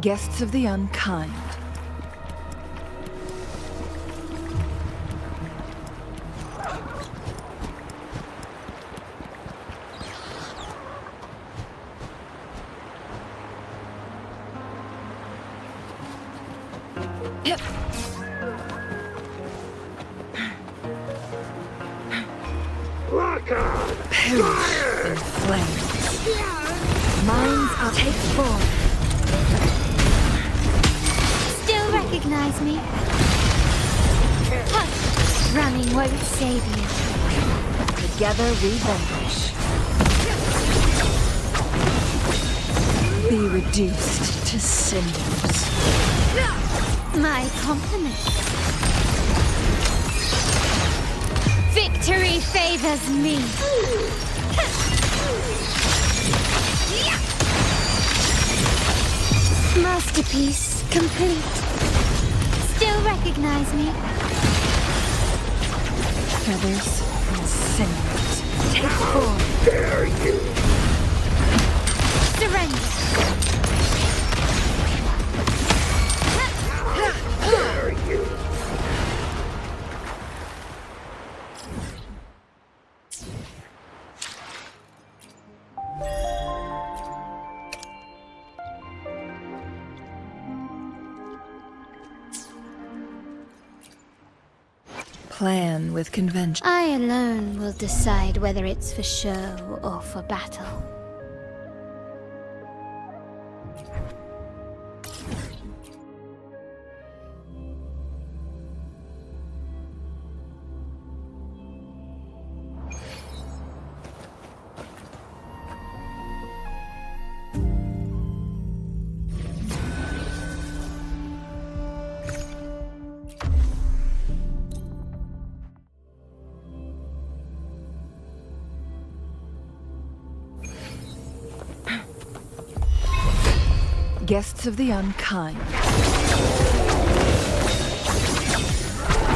Guests of the unkind. Perish in flames. Minds are take form. Still recognize me? Hush! Running won't save you. Together we vanquish. Be reduced to cinders. My compliments. Victory favors me. Masterpiece complete. Still recognize me? Feathers and cinders. Take form. Dare you? Surrender. Dare you? Plan with convention. I alone will decide whether it's for show or for battle. Guests of the unkind.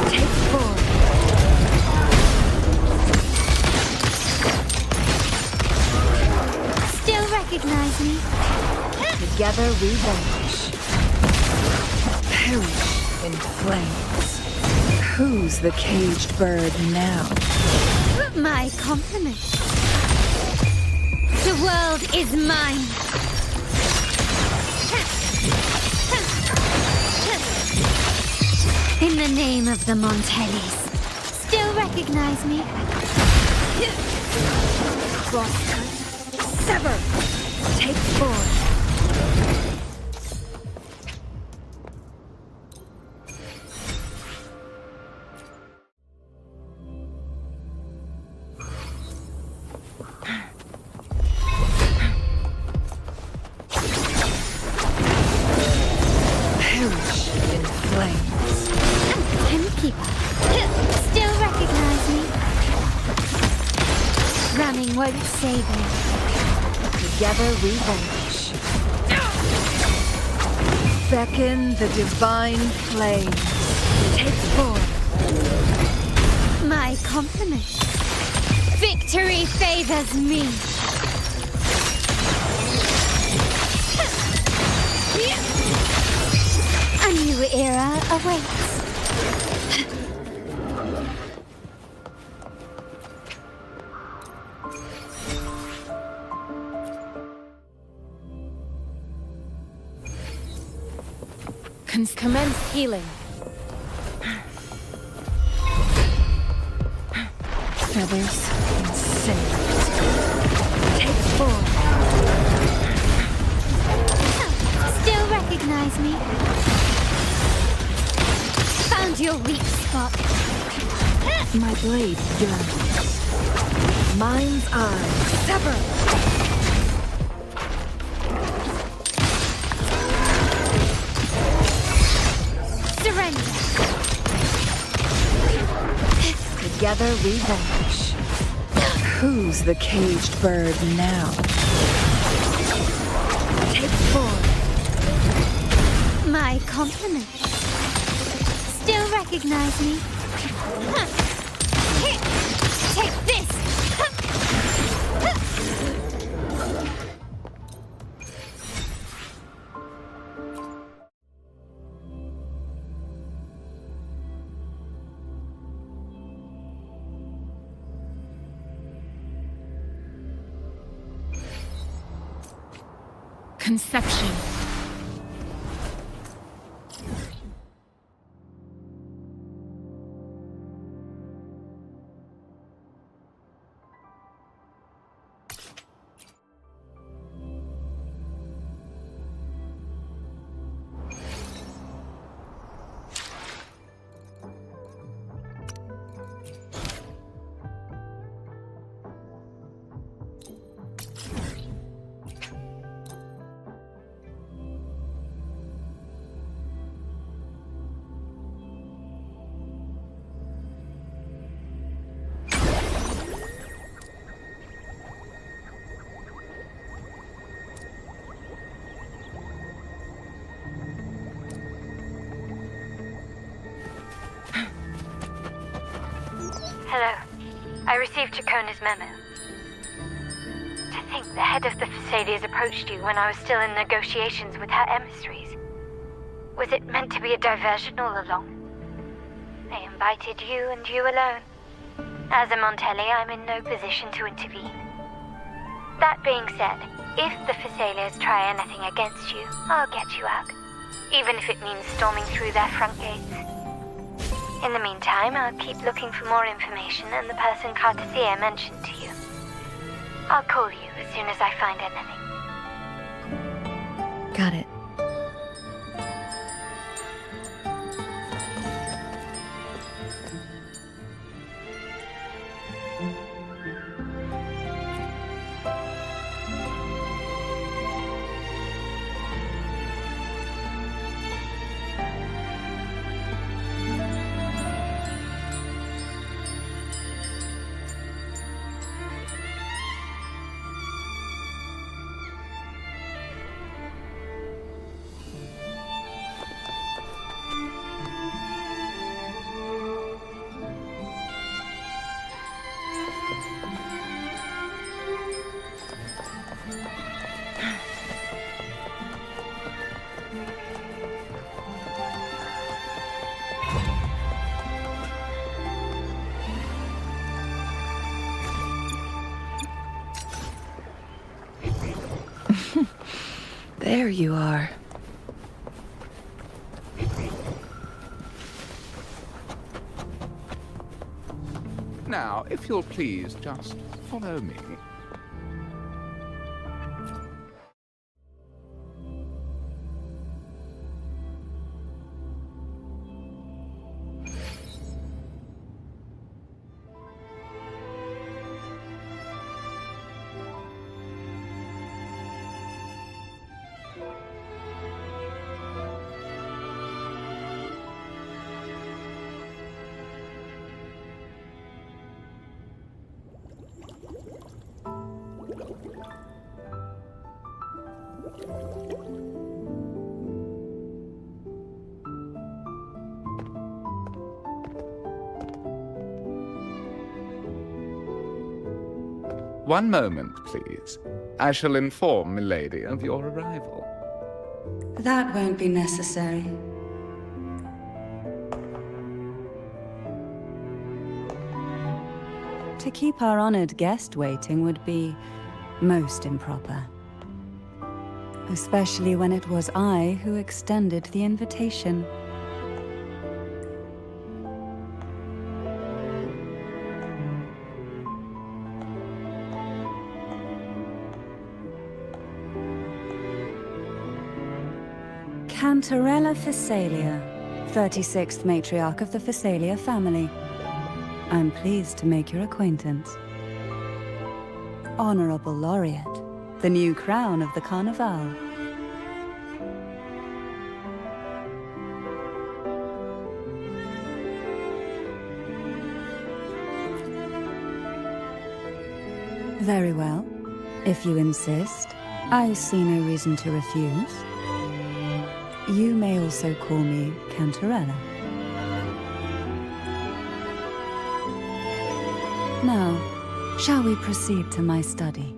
Take form. Still recognize me? Together we vanquish. Perish in flames. Who's the caged bird now? My compliments. The world is mine. In the name of the Montellis, still recognize me? Crosscut. Sever. Take form. Perish in flames. Timekeeper, still recognize me? Running won't save me. Together we vanquish. Beckon the divine flames. Take form. My compliments. Victory favors me. A new era awaits. Commence healing. Feathers and cinders. Take form. Still recognize me? Found your weak spot. My blade yearns. Mind's eye. Sever. Surrender. Together we vanquish. Who's the caged bird now? Take form. My compliments. Still recognize me? Take this! conception. Hello. I received Chacona's memo. To think the head of the Thessalias approached you when I was still in negotiations with her emissaries. Was it meant to be a diversion all along? They invited you and you alone. As a Montelli, I'm in no position to intervene. That being said, if the Thessalias try anything against you, I'll get you out. Even if it means storming through their front gates. In the meantime, I'll keep looking for more information and the person Kартефия mentioned to you. I'll call you as soon as I find anything. Got it. There you are. Now, if you'll please just follow me. One moment, please. I shall inform Milady of your arrival. That won't be necessary. To keep our honored guest waiting would be most improper. Especially when it was I who extended the invitation. Cantarella Thessalia, 36th matriarch of the Thessalia family. I'm pleased to make your acquaintance. Honorable Laureate, the new crown of the Carnival. Very well. If you insist, I see no reason to refuse. You may also call me Cantarella. Now, shall we proceed to my study?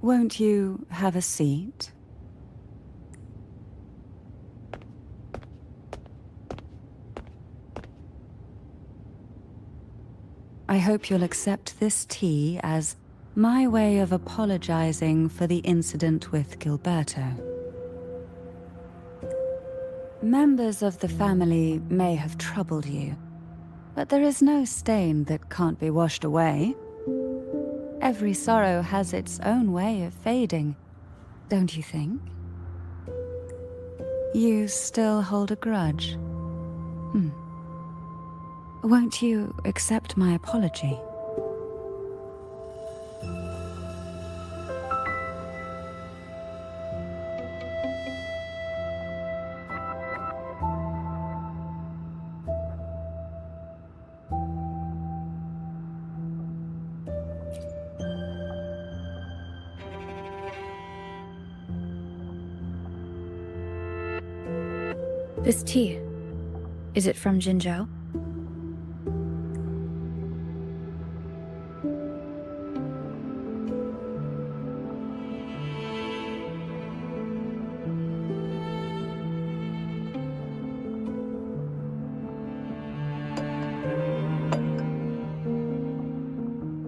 Won't you have a seat? I hope you'll accept this tea as my way of apologizing for the incident with Gilberto. Members of the family may have troubled you, but there is no stain that can't be washed away. Every sorrow has its own way of fading, don't you think? You still hold a grudge? Won't you accept my apology? This tea, is it from Jinzhou?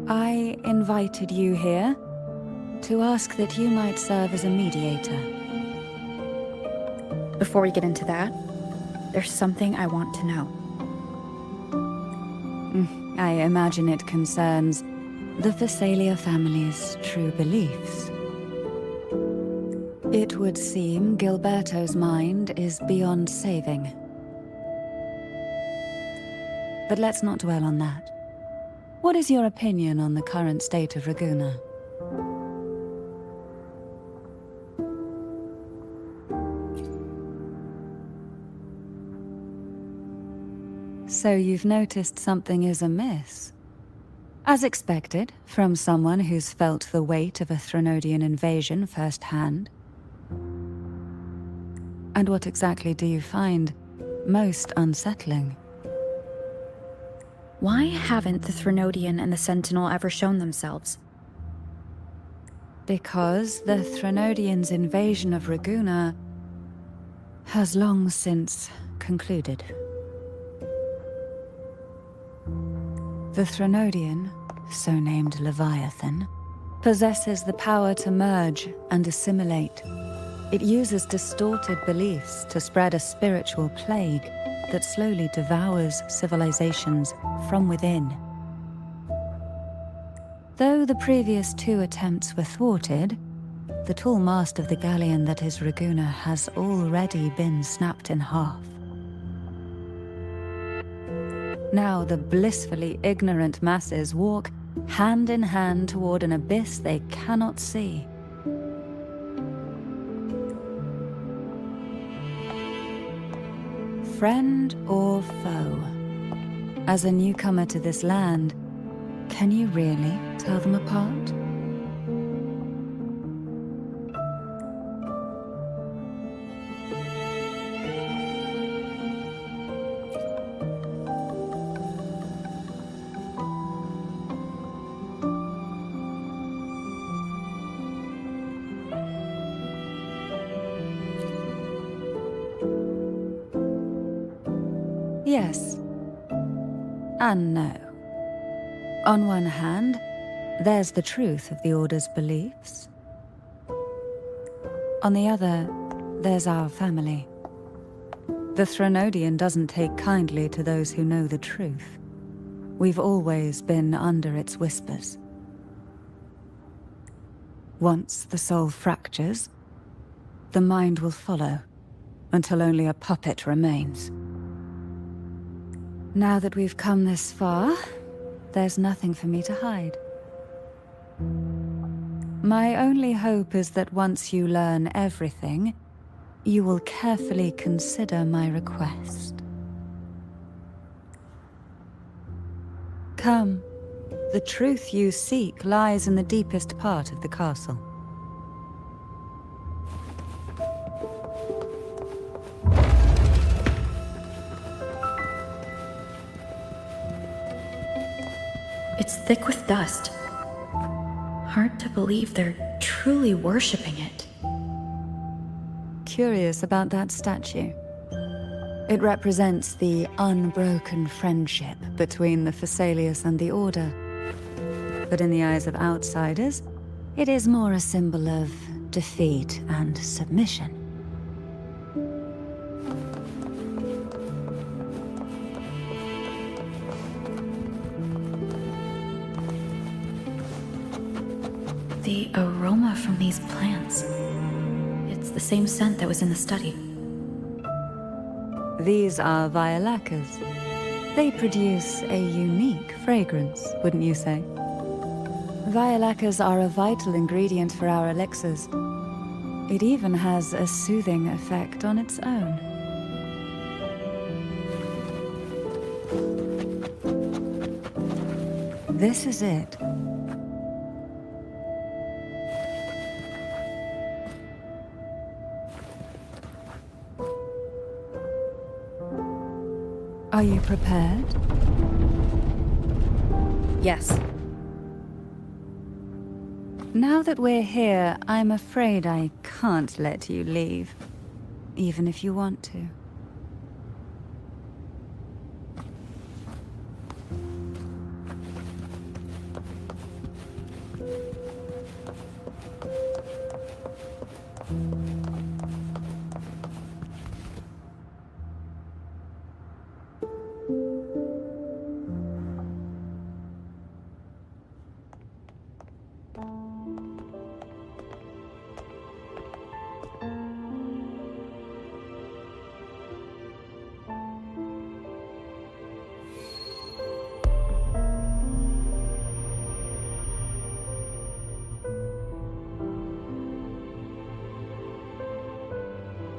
I invited you here to ask that you might serve as a mediator. Before we get into that, there's something I want to know. I imagine it concerns the Phasalia family's true beliefs. It would seem Gilberto's mind is beyond saving. But let's not dwell on that. What is your opinion on the current state of Ragusa? So you've noticed something is amiss. As expected, from someone who's felt the weight of a Threnodian invasion firsthand. And what exactly do you find most unsettling? Why haven't the Threnodian and the Sentinel ever shown themselves? Because the Threnodians' invasion of Ragusa has long since concluded. The Threnodian, so named Leviathan, possesses the power to merge and assimilate. It uses distorted beliefs to spread a spiritual plague that slowly devours civilizations from within. Though the previous two attempts were thwarted, the tall mast of the galleon that is Ragusa has already been snapped in half. Now the blissfully ignorant masses walk hand in hand toward an abyss they cannot see. Friend or foe? As a newcomer to this land, can you really tell them apart? Yes, and no. On one hand, there's the truth of the Order's beliefs. On the other, there's our family. The Threnodian doesn't take kindly to those who know the truth. We've always been under its whispers. Once the soul fractures, the mind will follow, until only a puppet remains. Now that we've come this far, there's nothing for me to hide. My only hope is that once you learn everything, you will carefully consider my request. Come, the truth you seek lies in the deepest part of the castle. It's thick with dust. Hard to believe they're truly worshipping it. Curious about that statue. It represents the unbroken friendship between the Phasaelius and the Order. But in the eyes of outsiders, it is more a symbol of defeat and submission. The aroma from these plants. It's the same scent that was in the study. These are violacas. They produce a unique fragrance, wouldn't you say? Violacas are a vital ingredient for our elixirs. It even has a soothing effect on its own. This is it. Are you prepared? Yes. Now that we're here, I'm afraid I can't let you leave, even if you want to.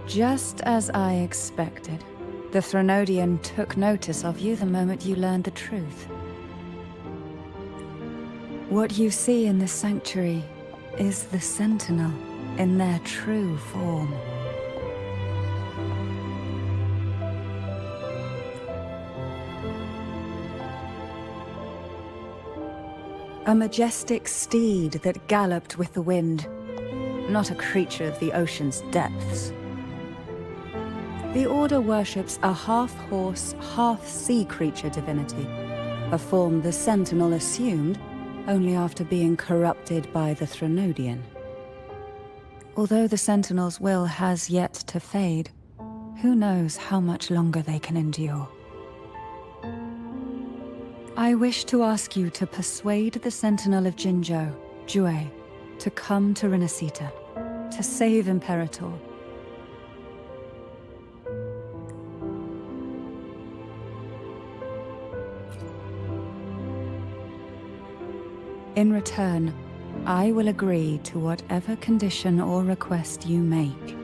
Just as I expected, the Threnodian took notice of you the moment you learned the truth. What you see in the sanctuary is the Sentinel in their true form. A majestic steed that galloped with the wind, not a creature of the ocean's depths. The Order worships a half-horse, half-sea creature divinity, a form the Sentinel assumed only after being corrupted by the Threnodian. Although the Sentinel's will has yet to fade, who knows how much longer they can endure. I wish to ask you to persuade the Sentinel of Jinzhou, Jue, to come to Rinascita, to save Imperator. In return, I will agree to whatever condition or request you make.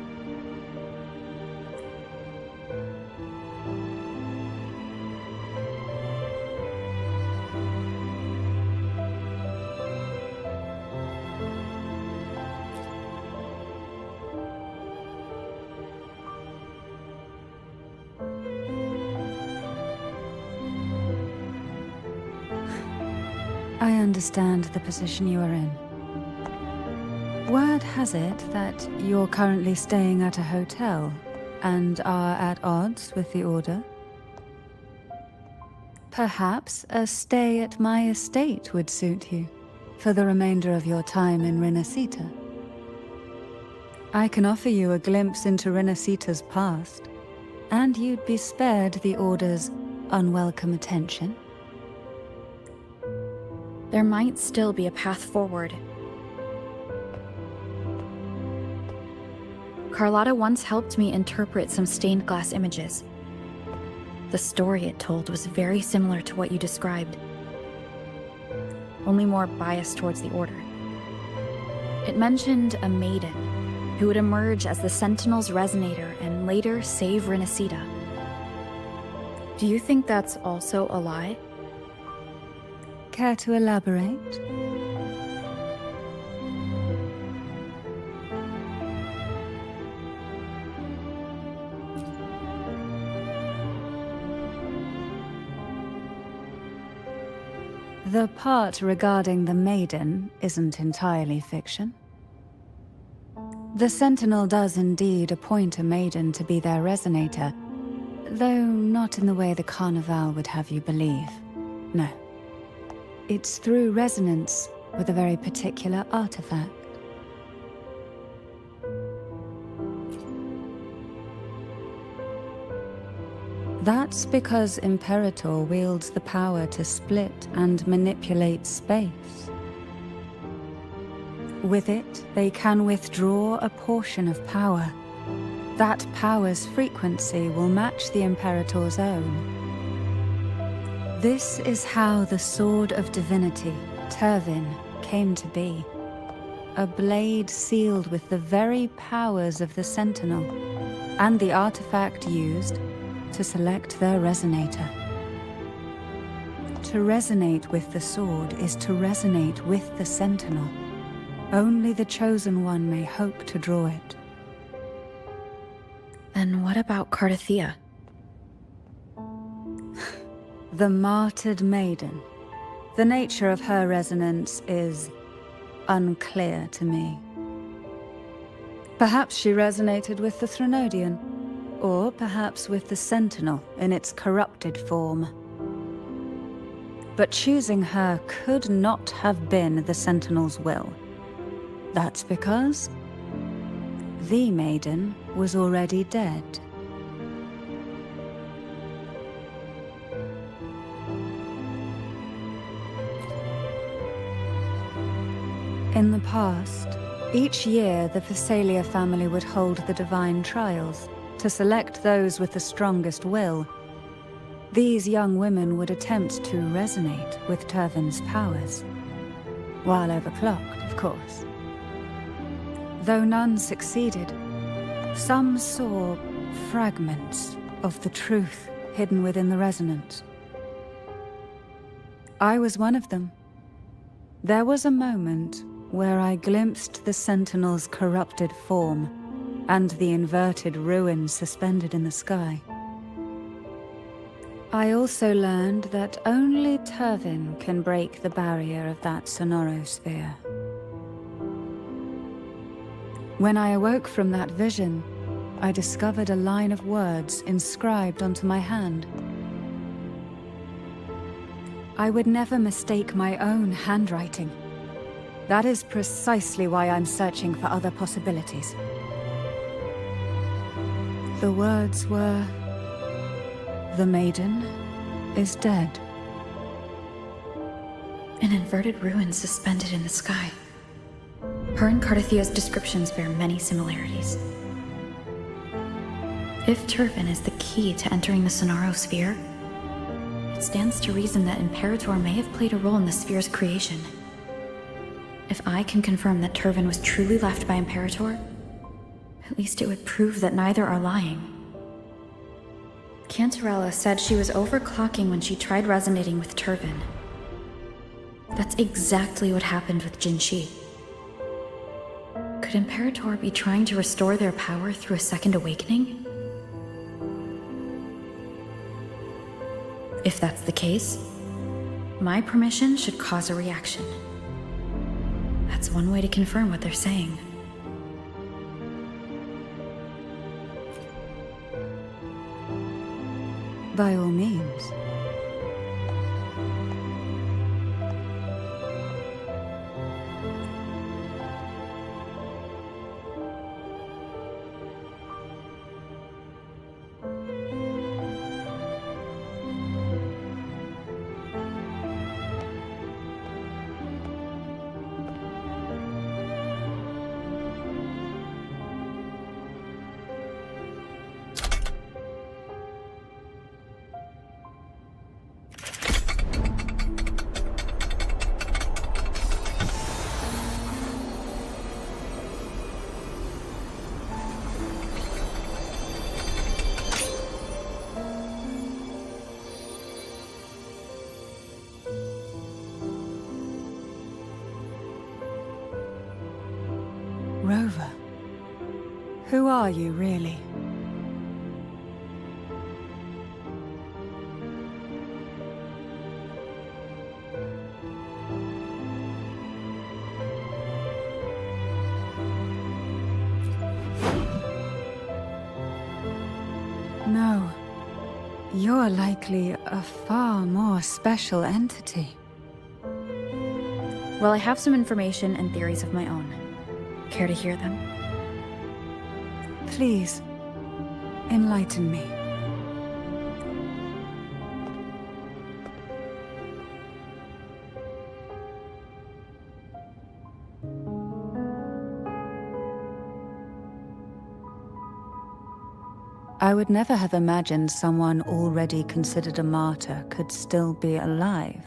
I understand the position you are in. Word has it that you're currently staying at a hotel and are at odds with the Order. Perhaps a stay at my estate would suit you for the remainder of your time in Rinascita. I can offer you a glimpse into Rinascita's past, and you'd be spared the Order's unwelcome attention. There might still be a path forward. Carlotta once helped me interpret some stained glass images. The story it told was very similar to what you described, only more biased towards the Order. It mentioned a maiden who would emerge as the Sentinel's resonator and later save Rinascita. Do you think that's also a lie? Care to elaborate? The part regarding the maiden isn't entirely fiction. The Sentinel does indeed appoint a maiden to be their resonator, though not in the way the Carnival would have you believe. No. It's through resonance with a very particular artifact. That's because Imperator wields the power to split and manipulate space. With it, they can withdraw a portion of power. That power's frequency will match the Imperator's own. This is how the Sword of Divinity, Turvin, came to be. A blade sealed with the very powers of the Sentinel, and the artifact used to select their resonator. To resonate with the sword is to resonate with the Sentinel. Only the Chosen One may hope to draw it. And what about Kardithea? The martyred maiden. The nature of her resonance is unclear to me. Perhaps she resonated with the Threnodian, or perhaps with the Sentinel in its corrupted form. But choosing her could not have been the Sentinel's will. That's because the maiden was already dead. In the past, each year the Phasalia family would hold the Divine Trials to select those with the strongest will. These young women would attempt to resonate with Turvin's powers, while overclocked, of course. Though none succeeded, some saw fragments of the truth hidden within the resonance. I was one of them. There was a moment where I glimpsed the Sentinel's corrupted form and the inverted ruins suspended in the sky. I also learned that only Turvin can break the barrier of that Sonaro sphere. When I awoke from that vision, I discovered a line of words inscribed onto my hand. I would never mistake my own handwriting. That is precisely why I'm searching for other possibilities. The words were, "The maiden is dead." An inverted ruin suspended in the sky. Her and Kartithea's descriptions bear many similarities. If Turvin is the key to entering the Sonaro sphere, it stands to reason that Imperator may have played a role in the sphere's creation. If I can confirm that Turvin was truly left by Imperator, at least it would prove that neither are lying. Cantarelла said she was overclocking when she tried resonating with Turvin. That's exactly what happened with Jinshi. Could Imperator be trying to restore their power through a second awakening? If that's the case, my permission should cause a reaction. That's one way to confirm what they're saying. By all means. Rover, who are you really? You're likely a far more special entity. Well, I have some information and theories of my own. Care to hear them? Please, enlighten me. I would never have imagined someone already considered a martyr could still be alive.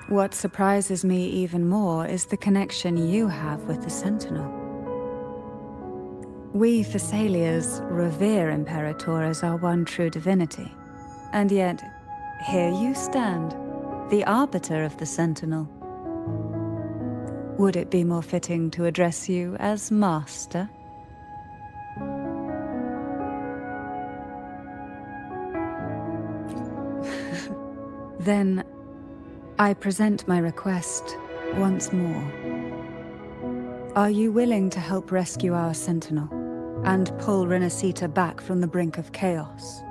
What surprises me even more is the connection you have with the Sentinel. We Thessalians revere Imperator as our one true divinity, and yet here you stand, the arbiter of the Sentinel. Would it be more fitting to address you as Master? Then, I present my request once more. Are you willing to help rescue our Sentinel and pull Rinaccita back from the brink of chaos?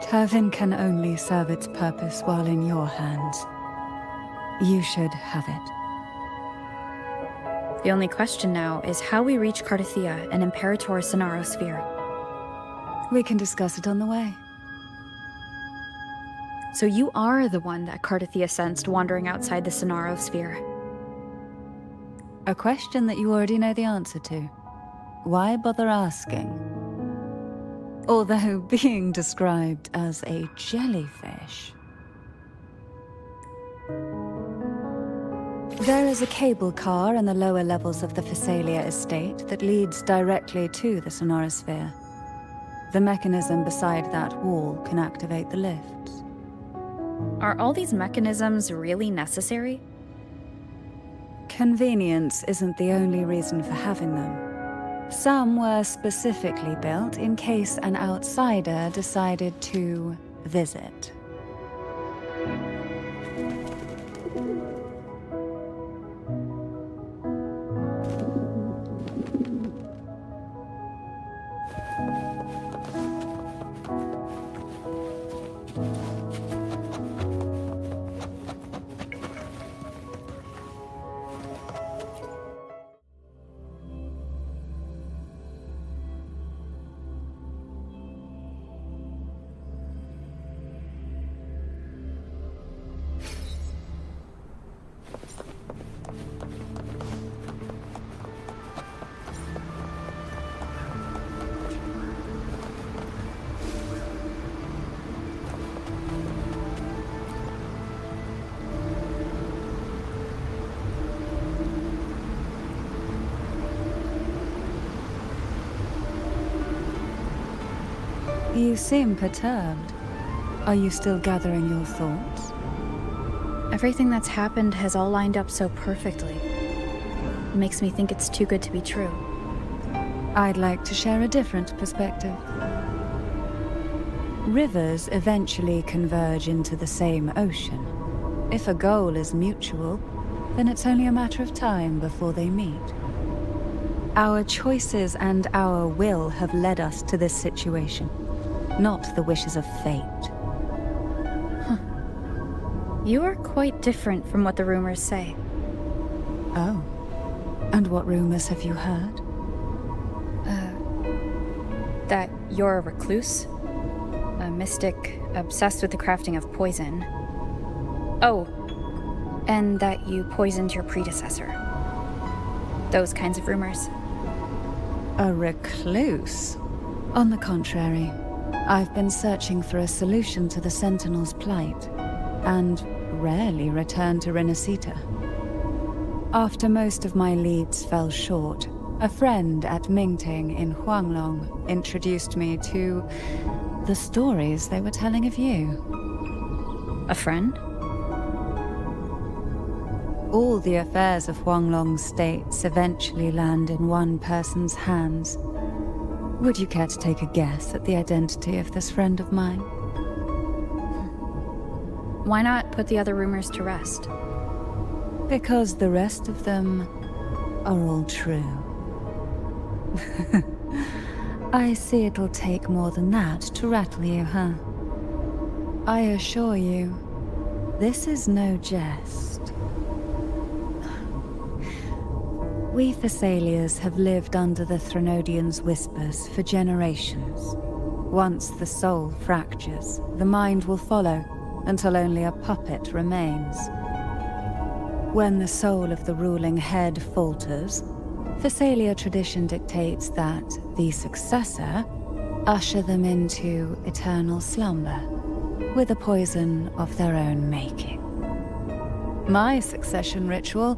Turvin can only serve its purpose while in your hands. You should have it. The only question now is how we reach Kardithea and Imperator Sonaro's sphere. We can discuss it on the way. So you are the one that Kardithea sensed wandering outside the Sonaro sphere. A question that you already know the answer to. Why bother asking? Although being described as a jellyfish. There is a cable car in the lower levels of the Thessalia estate that leads directly to the Sonarosphere. The mechanism beside that wall can activate the lifts. Are all these mechanisms really necessary? Convenience isn't the only reason for having them. Some were specifically built in case an outsider decided to visit. You seem perturbed. Are you still gathering your thoughts? Everything that's happened has all lined up so perfectly. It makes me think it's too good to be true. I'd like to share a different perspective. Rivers eventually converge into the same ocean. If a goal is mutual, then it's only a matter of time before they meet. Our choices and our will have led us to this situation, not the wishes of fate. You are quite different from what the rumors say. Oh. And what rumors have you heard? That you're a recluse, a mystic obsessed with the crafting of poison. Oh, and that you poisoned your predecessor. Those kinds of rumors. A recluse? On the contrary, I've been searching for a solution to the Sentinel's plight, and rarely return to Rinaccita. After most of my leads fell short, a friend at Mingting in Huanglong introduced me to the stories they were telling of you. A friend? All the affairs of Huanglong states eventually land in one person's hands. Would you care to take a guess at the identity of this friend of mine? Why not put the other rumors to rest? Because the rest of them are all true. I see it'll take more than that to rattle you, huh? I assure you, this is no jest. We Thessalians have lived under the Threnodians' whispers for generations. Once the soul fractures, the mind will follow until only a puppet remains. When the soul of the ruling head falters, Thessalia tradition dictates that the successor usher them into eternal slumber, with a poison of their own making. My succession ritual,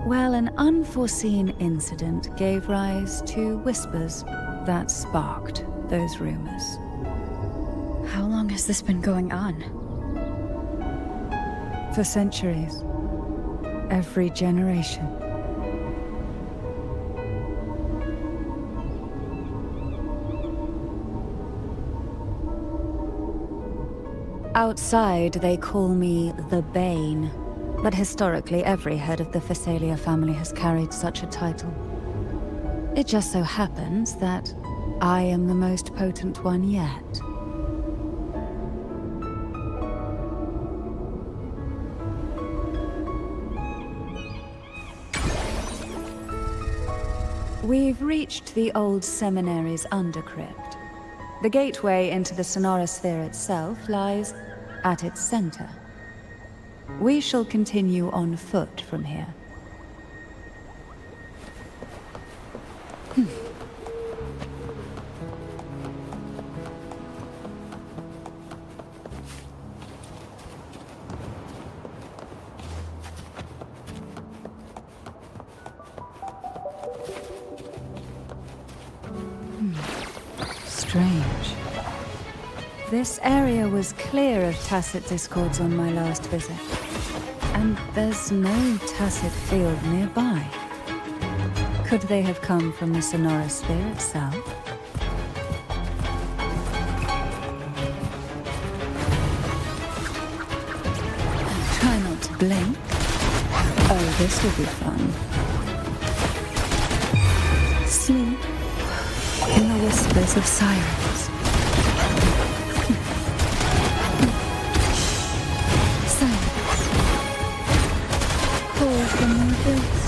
well, an unforeseen incident gave rise to whispers that sparked those rumors. How long has this been going on? For centuries. Every generation. Outside, they call me the Bane, but historically every head of the Thessalia family has carried such a title. It just so happens that I am the most potent one yet. We've reached the old seminary's undercrypt. The gateway into the Sonaро sphere itself lies at its center. We shall continue on foot from here. Strange. This area was clear of tacit discords on my last visit. And there's no tacit field nearby. Could they have come from the Sonaro sphere itself? Try not to blink. Oh, this will be fun. Sleep in the whispers of sirens. Silence. Call from the abyss.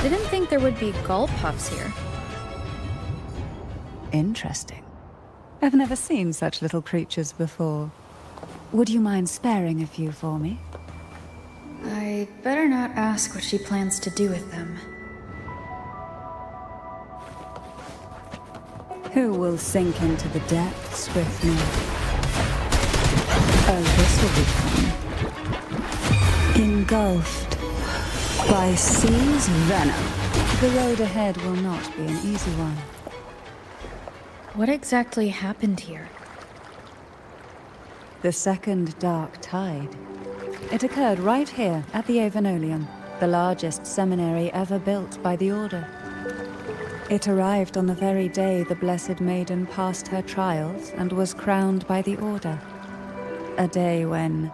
Didn't think there would be gull puffs here. Interesting. I've never seen such little creatures before. Would you mind sparing a few for me? I better not ask what she plans to do with them. Who will sink into the depths with me? Oh, this will be fun. Engulfed by sea's venom. The road ahead will not be an easy one. What exactly happened here? The second dark tide. It occurred right here at the Avenolium, the largest seminary ever built by the Order. It arrived on the very day the Blessed Maiden passed her trials and was crowned by the Order. A day when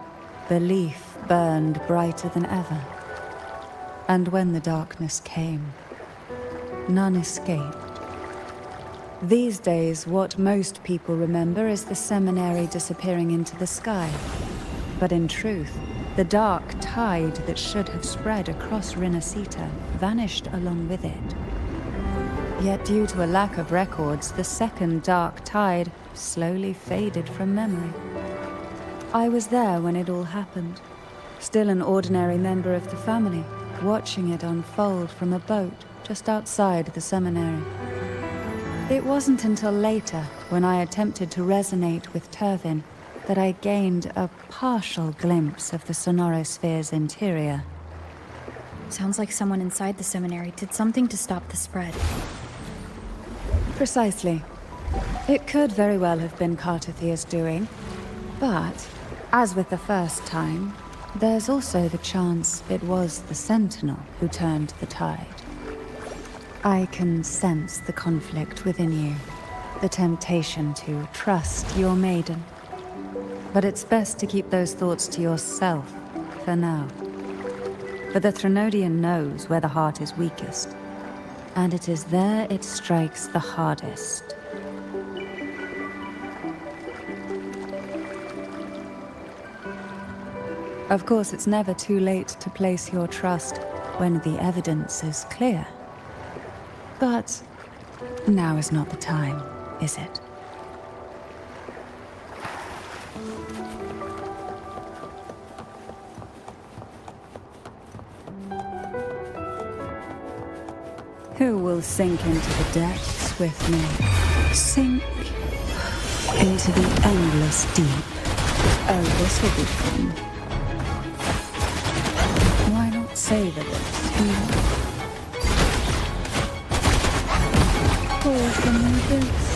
belief burned brighter than ever. And when the darkness came, none escaped. These days, what most people remember is the seminary disappearing into the sky. But in truth, the dark tide that should have spread across Rinaciты vanished along with it. Yet due to a lack of records, the second dark tide slowly faded from memory. I was there when it all happened, still an ordinary member of the family, watching it unfold from a boat just outside the seminary. It wasn't until later, when I attempted to resonate with Turvin, that I gained a partial glimpse of the Sonaro sphere's interior. Sounds like someone inside the seminary did something to stop the spread. Precisely. It could very well have been Cartefia's doing, but, as with the first time, there's also the chance it was the Sentinel who turned the tide. I can sense the conflict within you, the temptation to trust your maiden. But it's best to keep those thoughts to yourself, for now. For the Threnodian knows where the heart is weakest, and it is there it strikes the hardest. Of course, it's never too late to place your trust when the evidence is clear. But now is not the time, is it? Who will sink into the depths with me? Sink into the endless deep. Oh, this will be fun. Why not savor this? Pour from me this.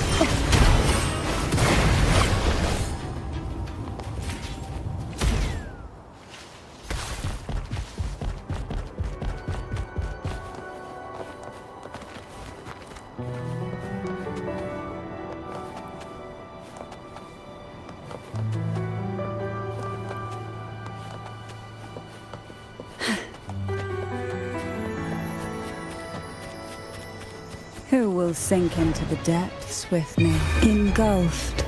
Who will sink into the depths with me? Engulfed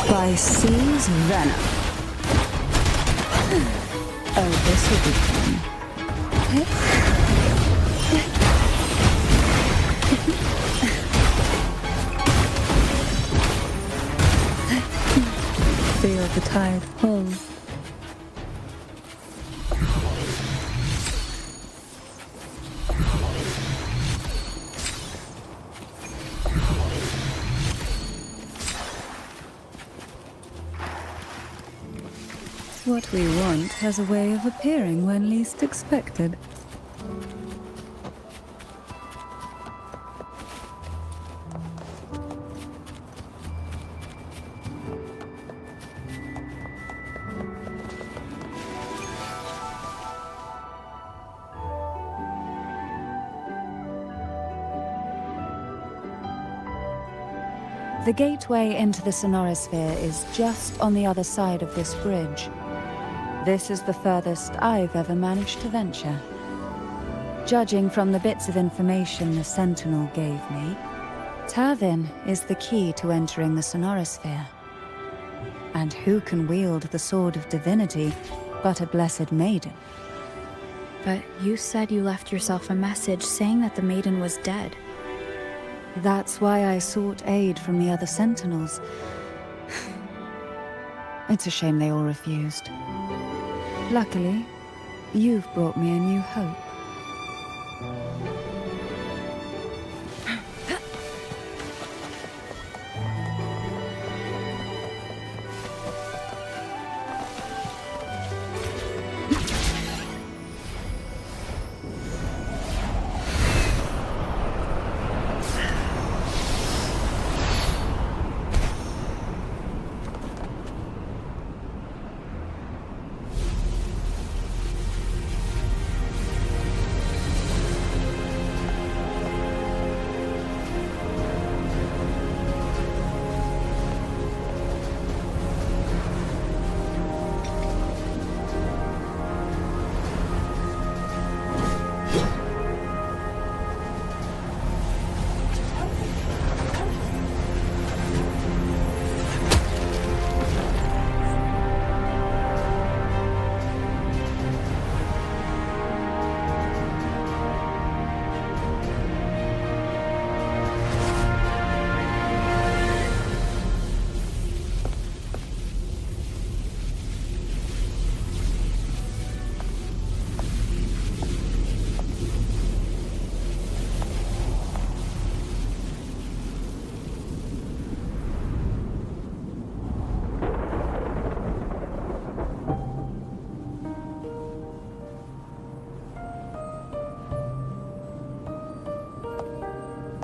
by sea's venom. Oh, this will be fun. Feel the tide pull. What we want has a way of appearing when least expected. The gateway into the Sonosphere is just on the other side of this bridge. This is the furthest I've ever managed to venture. Judging from the bits of information the Sentinel gave me, Tavin is the key to entering the Sonosphere. And who can wield the Sword of Divinity but a blessed maiden? But you said you left yourself a message saying that the maiden was dead. That's why I sought aid from the other Sentinels. It's a shame they all refused. Luckily, you've brought me a new hope.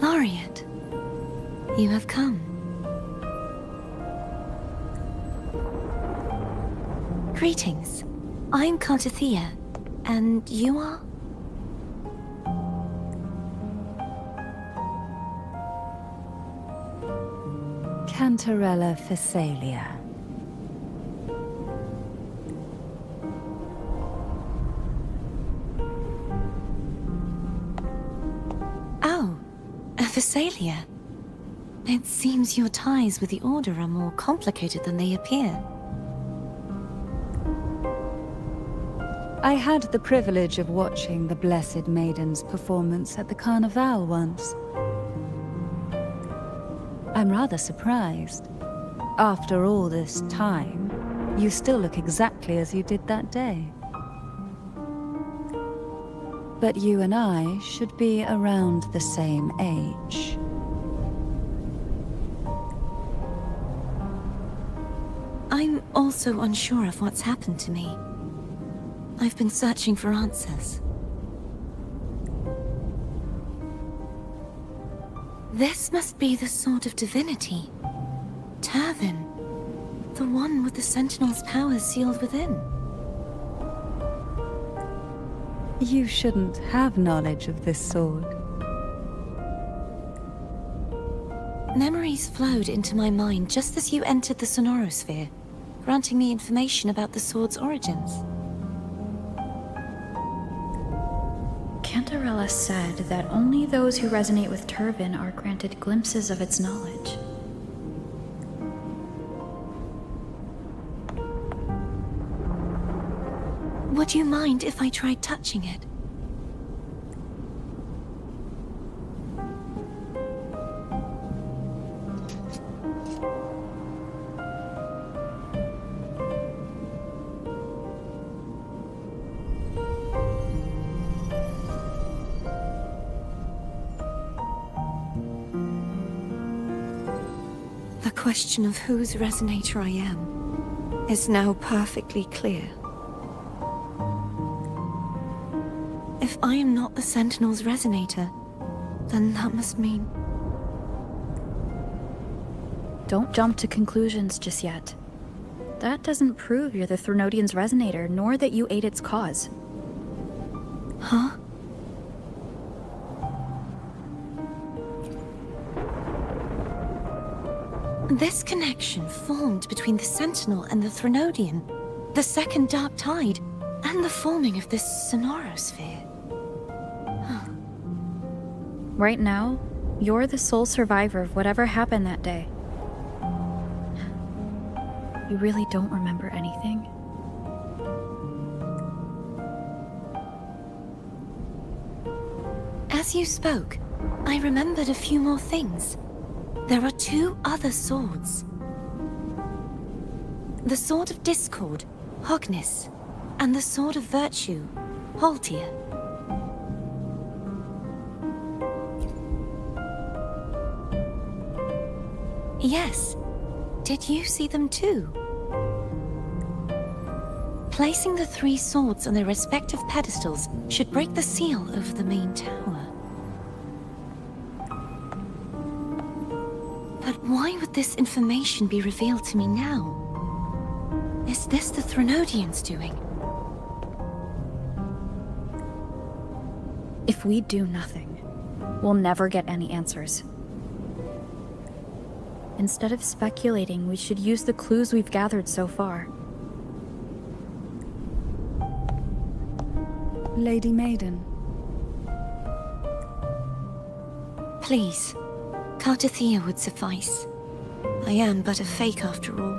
Laureate, you have come. Greetings. I'm Kantethea, and you are? Cantarella Phasalia. Thessalia. It seems your ties with the Order are more complicated than they appear. I had the privilege of watching the Blessed Maiden's performance at the Carnival once. I'm rather surprised. After all this time, you still look exactly as you did that day. But you and I should be around the same age. I'm also unsure of what's happened to me. I've been searching for answers. This must be the sword of divinity. Turvin. The one with the Sentinel's powers sealed within. You shouldn't have knowledge of this sword. Memories flowed into my mind just as you entered the Sonaro sphere, granting me information about the sword's origins. Cantarella said that only those who resonate with Turvin are granted glimpses of its knowledge. Would you mind if I tried touching it? The question of whose resonator I am is now perfectly clear. If I am not the Sentinel's resonator, then that must mean... Don't jump to conclusions just yet. That doesn't prove you're the Threnodian's resonator, nor that you aid its cause. Huh? This connection formed between the Sentinel and the Threnodian, the second Dark Tide, and the forming of this Sonaro sphere. Right now, you're the sole survivor of whatever happened that day. You really don't remember anything? As you spoke, I remembered a few more things. There are two other swords. The Sword of Discord, Hognis, and the Sword of Virtue, Haltia. Yes. Did you see them too? Placing the three swords on their respective pedestals should break the seal over the main tower. But why would this information be revealed to me now? Is this the Threnodians' doing? If we do nothing, we'll never get any answers. Instead of speculating, we should use the clues we've gathered so far. Lady Maiden. Please, Kартефия would suffice. I am but a fake after all.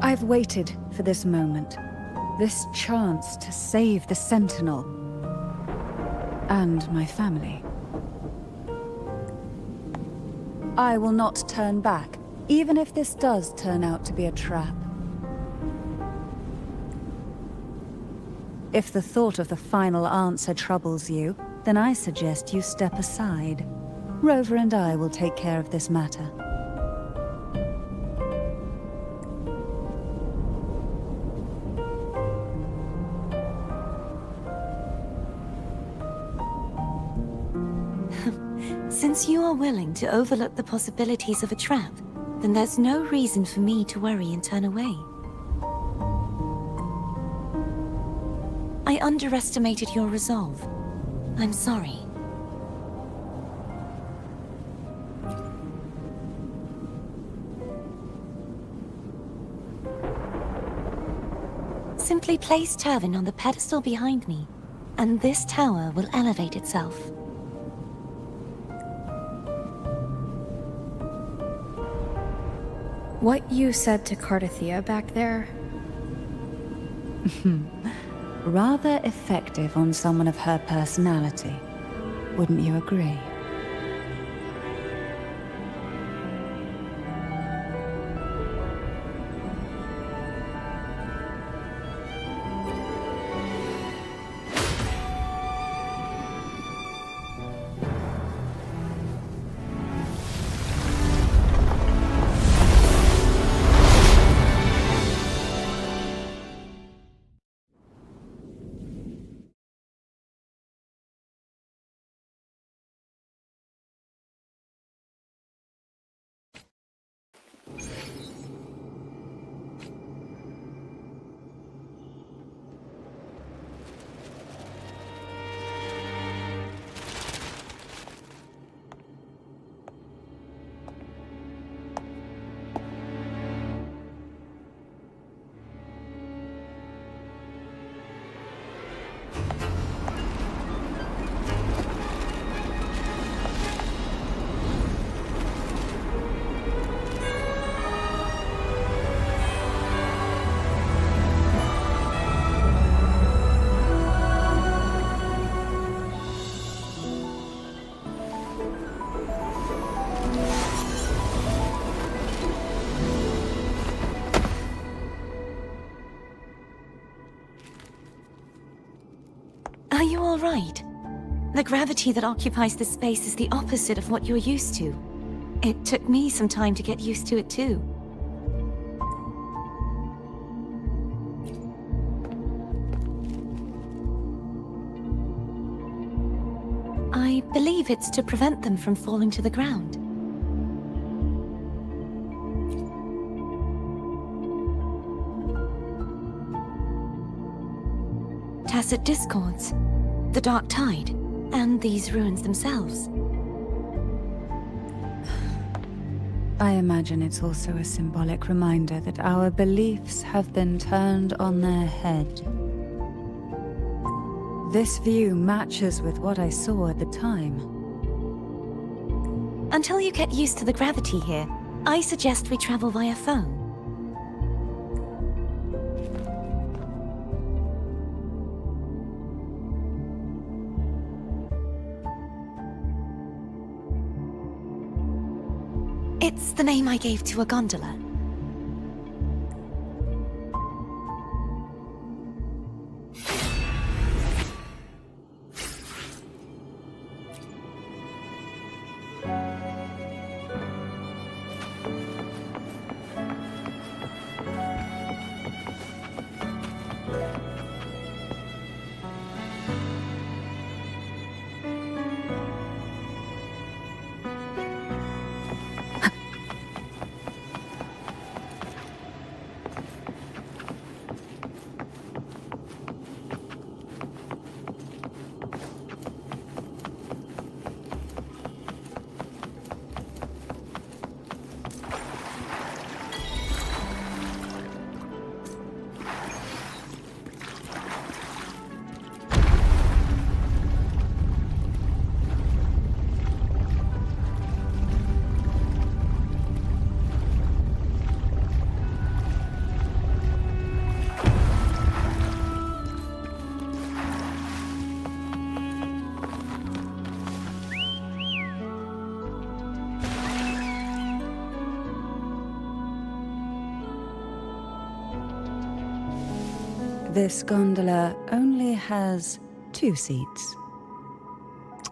I've waited for this moment. This chance to save the Sentinel. And my family. I will not turn back, even if this does turn out to be a trap. If the thought of the final answer troubles you, then I suggest you step aside. Rover and I will take care of this matter. Since you are willing to overlook the possibilities of a trap, then there's no reason for me to worry and turn away. I underestimated your resolve. I'm sorry. Simply place Turvin on the pedestal behind me, and this tower will elevate itself. What you said to Kardithea back there? Rather effective on someone of her personality. Wouldn't you agree? Are you all right? The gravity that occupies this space is the opposite of what you're used to. It took me some time to get used to it too. I believe it's to prevent them from falling to the ground. Tacit discords, the dark tide, and these ruins themselves. I imagine it's also a symbolic reminder that our beliefs have been turned on their head. This view matches with what I saw at the time. Until you get used to the gravity here, I suggest we travel via phone. It's the name I gave to a gondola. This gondola only has 2 seats.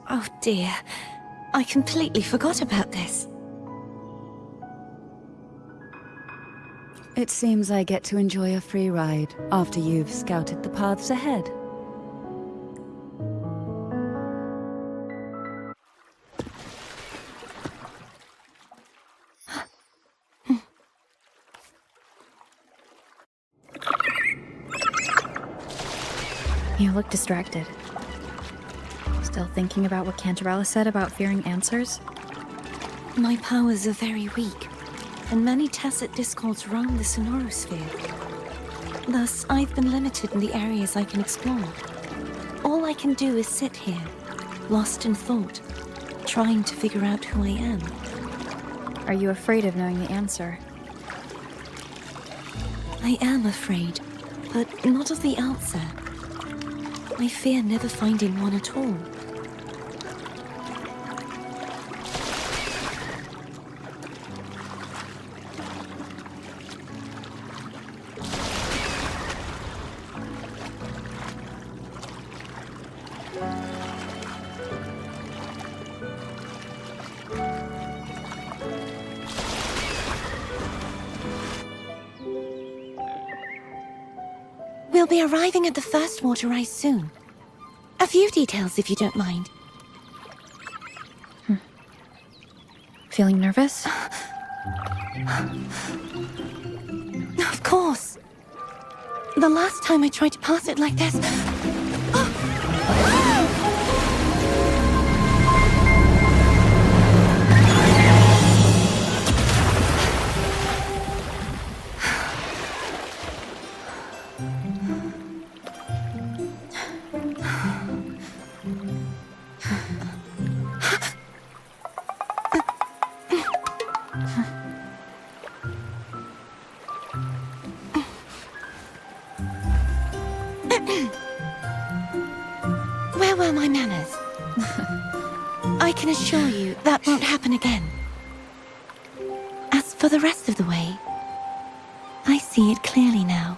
Oh dear, I completely forgot about this. It seems I get to enjoy a free ride after you've scouted the paths ahead. You look distracted. Still thinking about what Cantarelла said about fearing answers? My powers are very weak, and many tacit discords roam the Sonarosphere. Thus, I've been limited in the areas I can explore. All I can do is sit here, lost in thought, trying to figure out who I am. Are you afraid of knowing the answer? I am afraid, but not of the answer. I fear never finding one at all. We'll be arriving at the first water rise soon. A few details, if you don't mind. Feeling nervous? Of course. The last time I tried to pass it like this... Where were my manners? I can assure you that won't happen again. As for the rest of the way, I see it clearly now.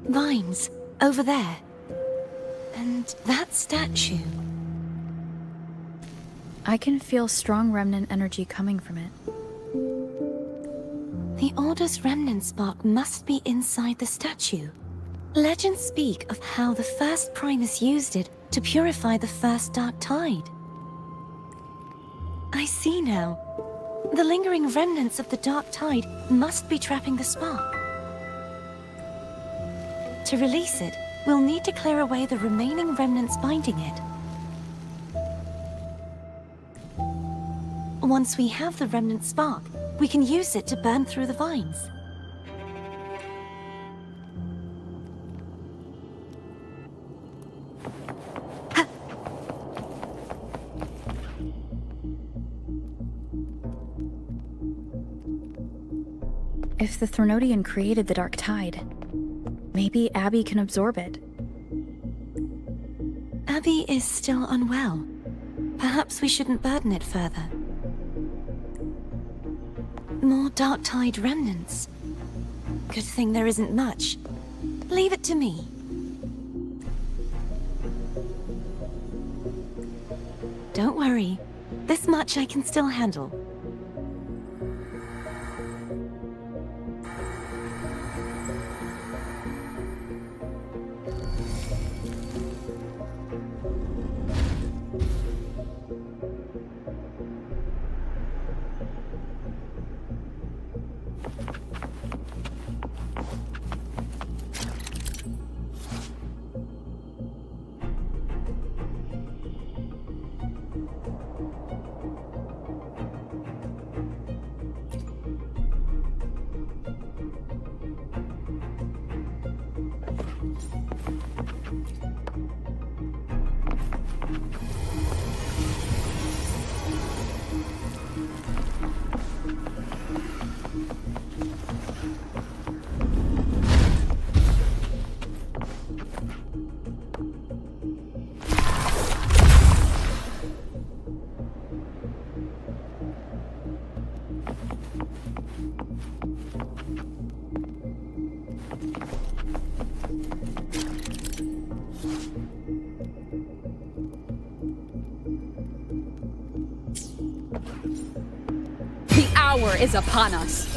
Vines, over there. And that statue. I can feel strong remnant energy coming from it. The Order's remnant spark must be inside the statue. Legends speak of how the first Primus used it to purify the first dark tide. I see now. The lingering remnants of the dark tide must be trapping the spark. To release it, we'll need to clear away the remaining remnants binding it. Once we have the remnant spark, we can use it to burn through the vines. If the Threnodian created the dark tide, maybe Abby can absorb it. Abby is still unwell. Perhaps we shouldn't burden it further. More dark tide remnants. Good thing there isn't much. Leave it to me. Don't worry. This much I can still handle. The hour is upon us.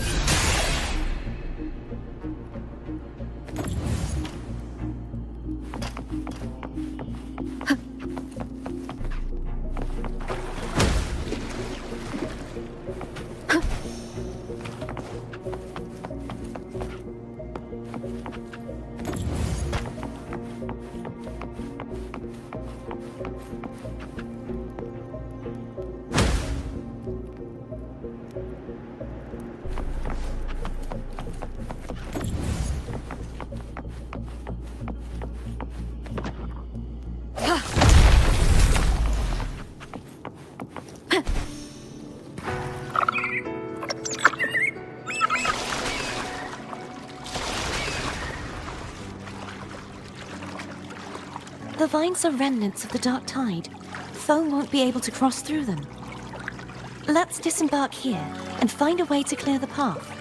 The vines are remnants of the dark tide. Foam won't be able to cross through them. Let's disembark here and find a way to clear the path.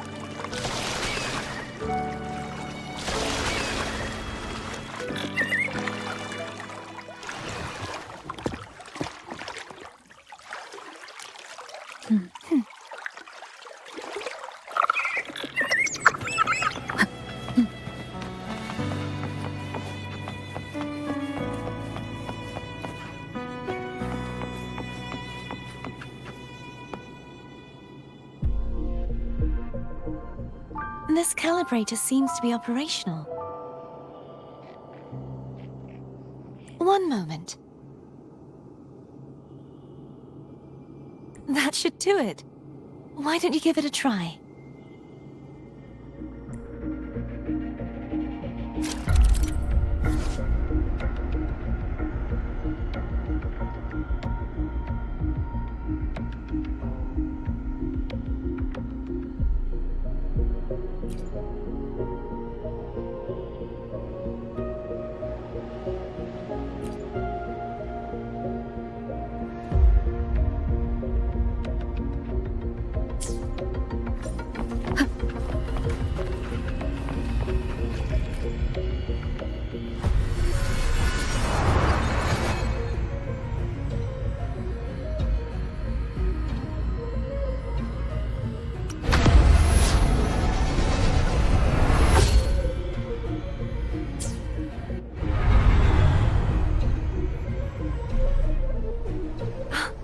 This calibrator seems to be operational. One moment. That should do it. Why don't you give it a try?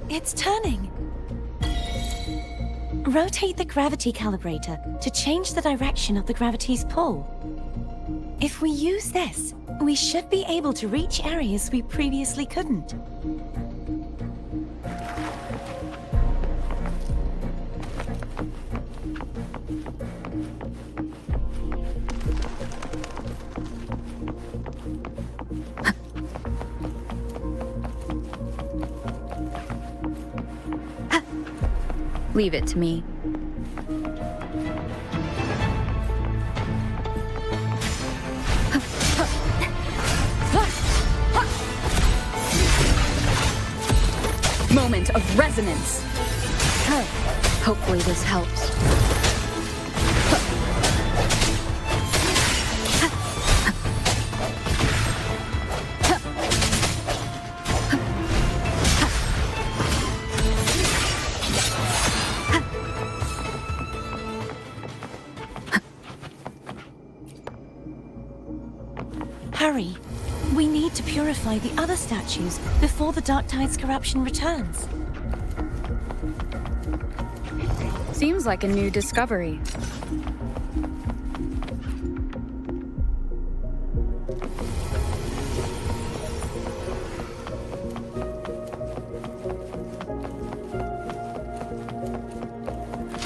It's turning. Rotate the gravity calibrator to change the direction of the gravity's pull. If we use this, we should be able to reach areas we previously couldn't. Leave it to me. Moment of resonance. Hopefully this helps. Hurry. We need to purify the other statues before the Dark Tide's corruption returns. Seems like a new discovery.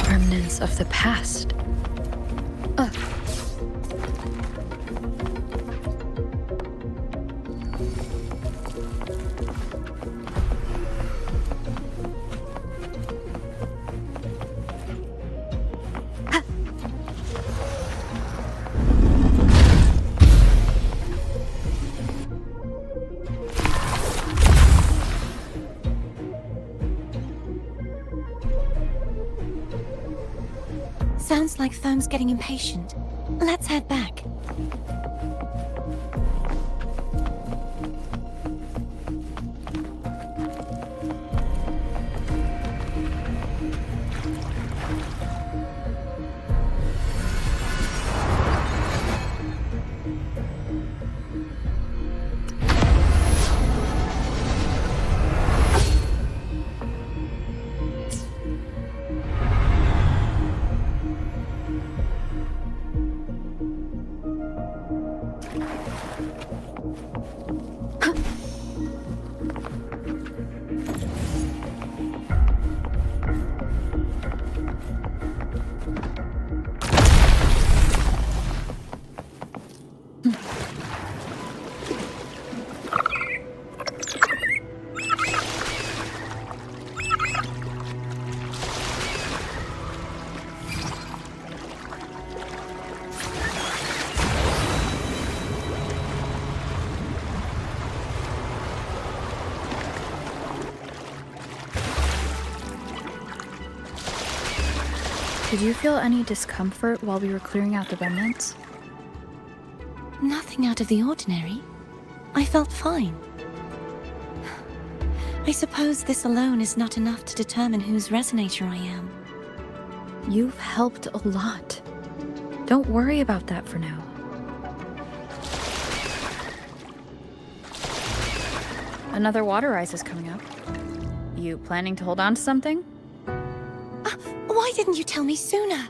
Remnants of the past. Sounds like Foam's getting impatient. Let's head back. Did you feel any discomfort while we were clearing out the remnants? Nothing out of the ordinary. I felt fine. I suppose this alone is not enough to determine whose resonator I am. You've helped a lot. Don't worry about that for now. Another water rise is coming up. You planning to hold on to something? Why didn't you tell me sooner?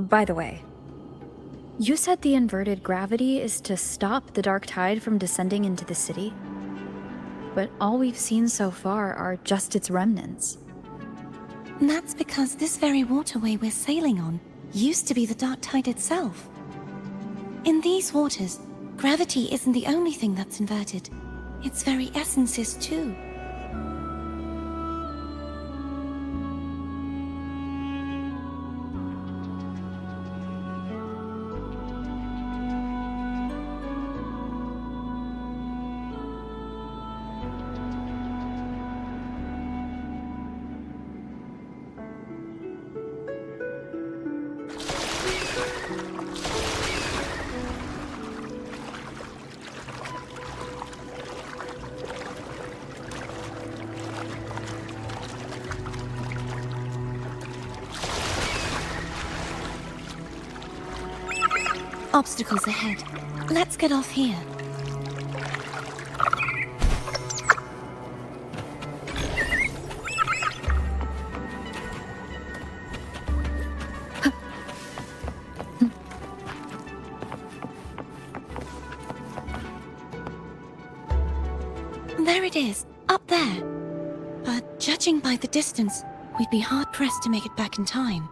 By the way, you said the inverted gravity is to stop the dark tide from descending into the city, but all we've seen so far are just its remnants. That's because this very waterway we're sailing on used to be the dark tide itself. In these waters, gravity isn't the only thing that's inverted. Its very essence is too. Obstacles ahead. Let's get off here. There it is, up there. But judging by the distance, we'd be hard-pressed to make it back in time.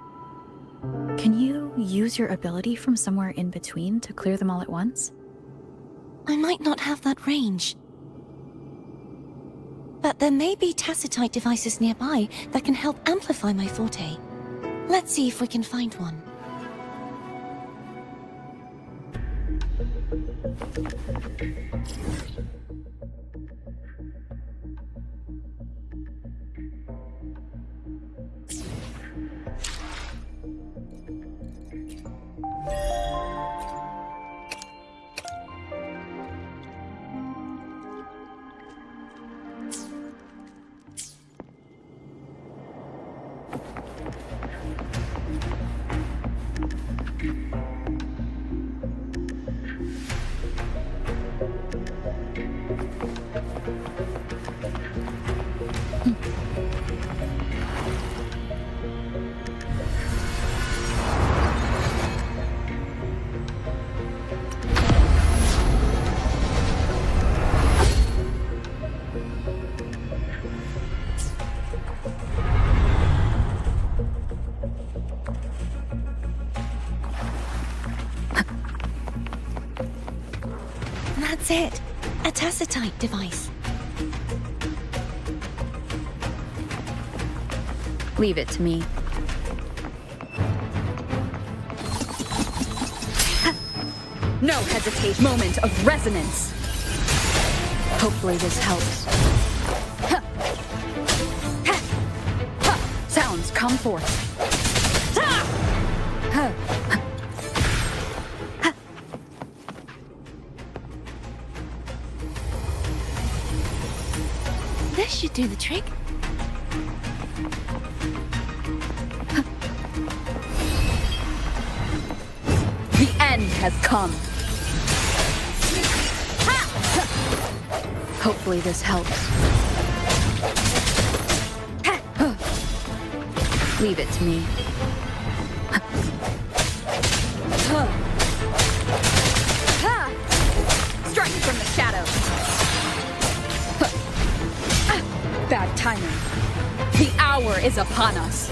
Can you use your ability from somewhere in between to clear them all at once? I might not have that range. But there may be tacitite devices nearby that can help amplify my forte. Let's see if we can find one. That's it. A tacitite device. Leave it to me. No hesitate. Moment of resonance. Hopefully this helps. Sounds come forth. This should do the trick. The end has come. Hopefully this helps. Leave it to me. Strike from the shadows. Bad timing. The hour is upon us.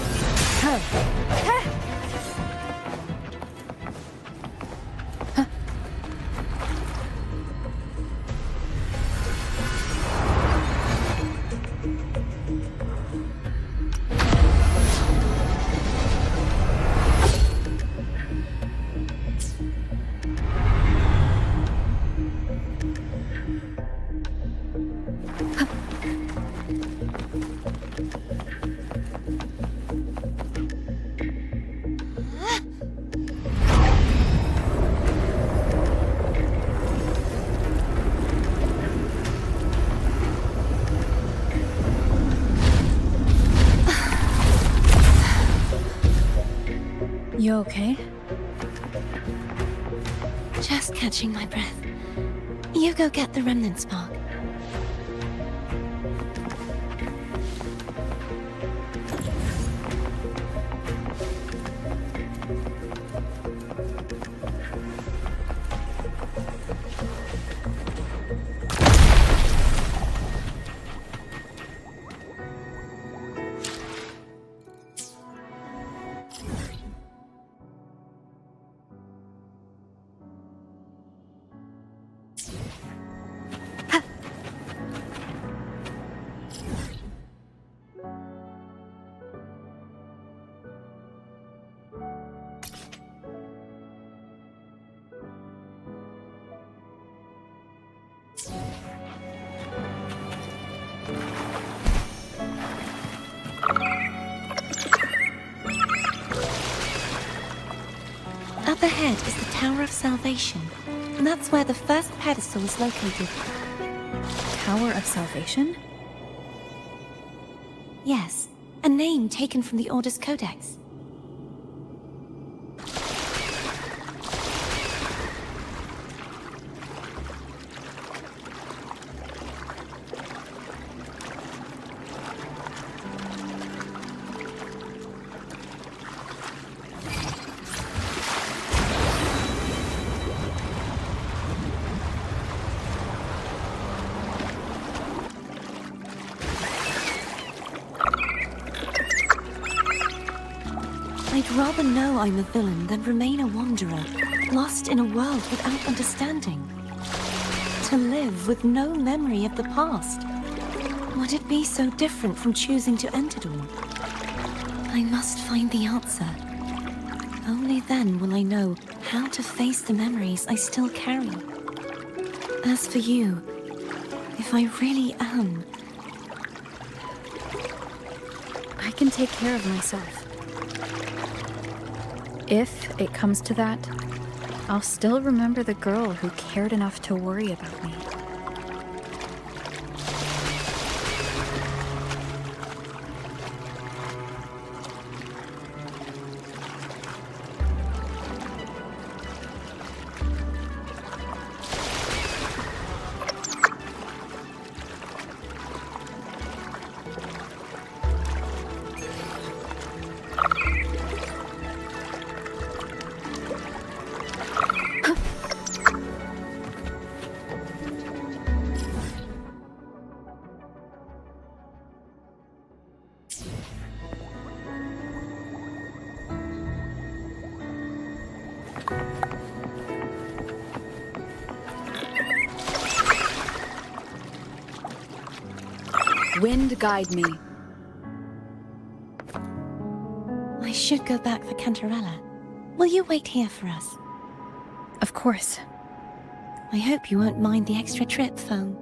You okay? Just catching my breath. You go get the remnant spark. Up ahead is the Tower of Salvation, and that's where the first pedestal is located. Tower of Salvation? Yes, a name taken from the Order's Codex. I'd rather know I'm a villain than remain a wanderer, lost in a world without understanding. To live with no memory of the past. Would it be so different from choosing to end it all? I must find the answer. Only then will I know how to face the memories I still carry. As for you, if I really am... I can take care of myself. If it comes to that, I'll still remember the girl who cared enough to worry about me. Wind guide me. I should go back for Cantarella. Will you wait here for us? Of course. I hope you won't mind the extra trip, phone.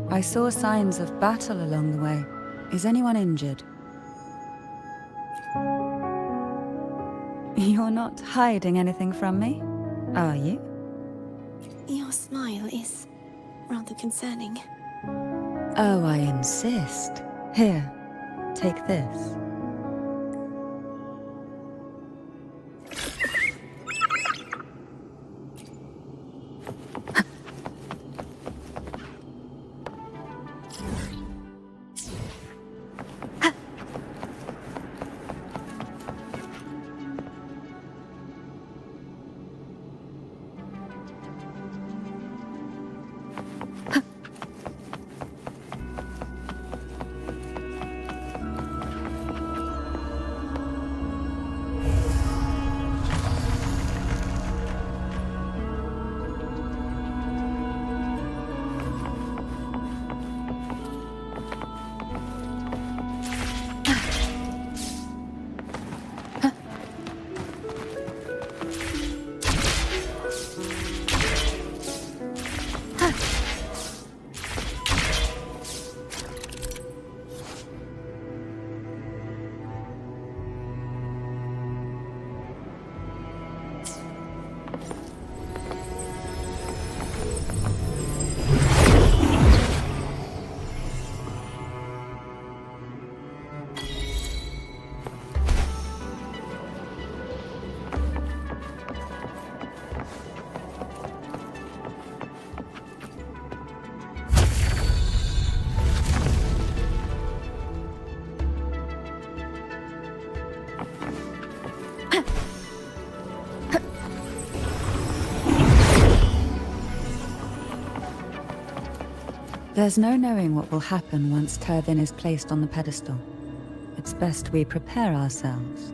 I saw signs of battle along the way. Is anyone injured? You're not hiding anything from me, are you? Your smile is rather concerning. Oh, I insist. Here, take this. There's no knowing what will happen once Tyrvin is placed on the pedestal. It's best we prepare ourselves.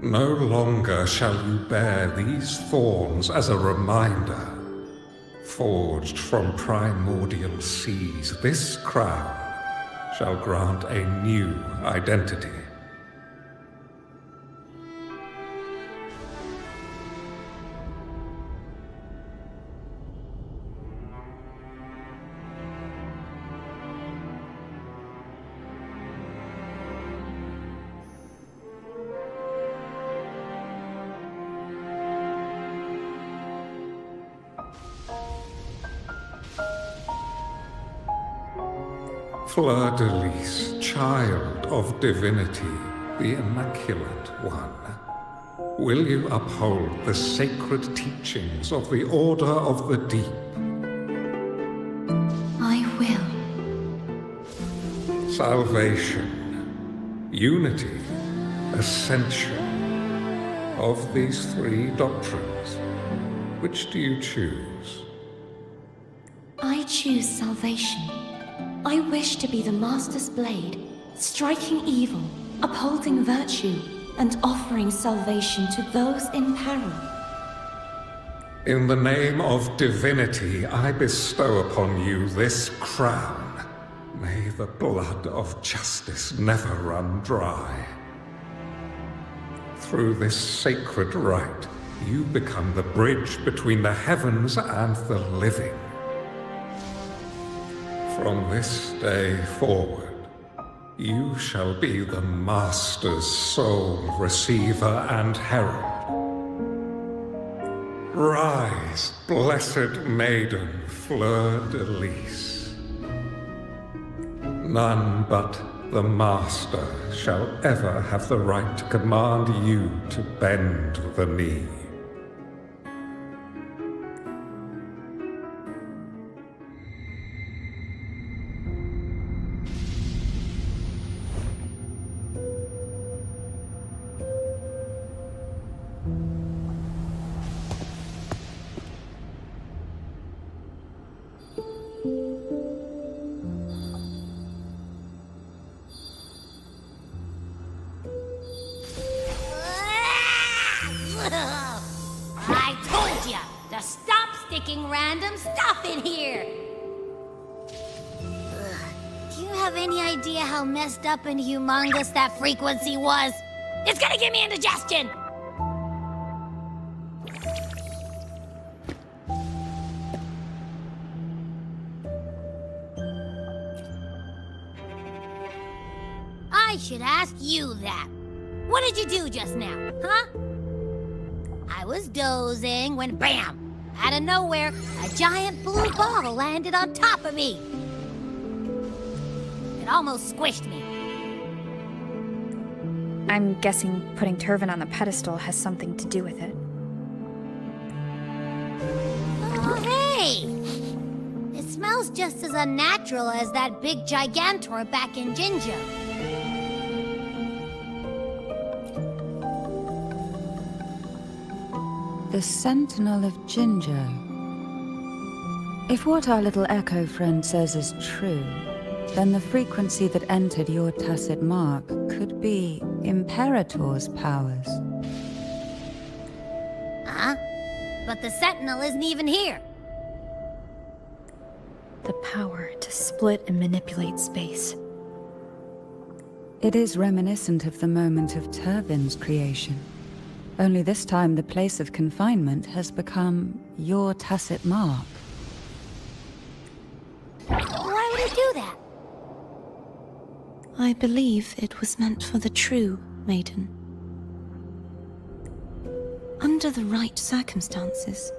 No longer shall you bear these thorns as a reminder. Forged from primordial seas, this crown shall grant a new identity. Fleur-de-lis, child of divinity, the Immaculate One, will you uphold the sacred teachings of the Order of the Deep? I will. Salvation, unity, ascension. Of these three doctrines, which do you choose? I choose salvation. I wish to be the Master's blade, striking evil, upholding virtue, and offering salvation to those in peril. In the name of divinity, I bestow upon you this crown. May the blood of justice never run dry. Through this sacred rite, you become the bridge between the heavens and the living. From this day forward, you shall be the Master's sole receiver and herald. Rise, blessed maiden, Fleur-de-lis. None but the Master shall ever have the right to command you to bend the knee. I told ya to stop sticking random stuff in here! Do you have any idea how messed up and humongous that frequency was? It's gonna give me indigestion! I should ask you that. What did you do just now, huh? I was dozing when BAM! Out of nowhere, a giant blue ball landed on top of me. It almost squished me. I'm guessing putting Tyrvin on the pedestal has something to do with it. Oh, hey! It smells just as unnatural as that big gigantor back in Jinjo. The Sentinel of Jinjo. If what our little echo friend says is true, then the frequency that entered your tacit mark could be Imperator's powers. Huh? But the Sentinel isn't even here. The power to split and manipulate space. It is reminiscent of the moment of Tyrvin's creation. Only this time the place of confinement has become your tacit mark. Why would it do that? I believe it was meant for the true maiden. Under the right circumstances,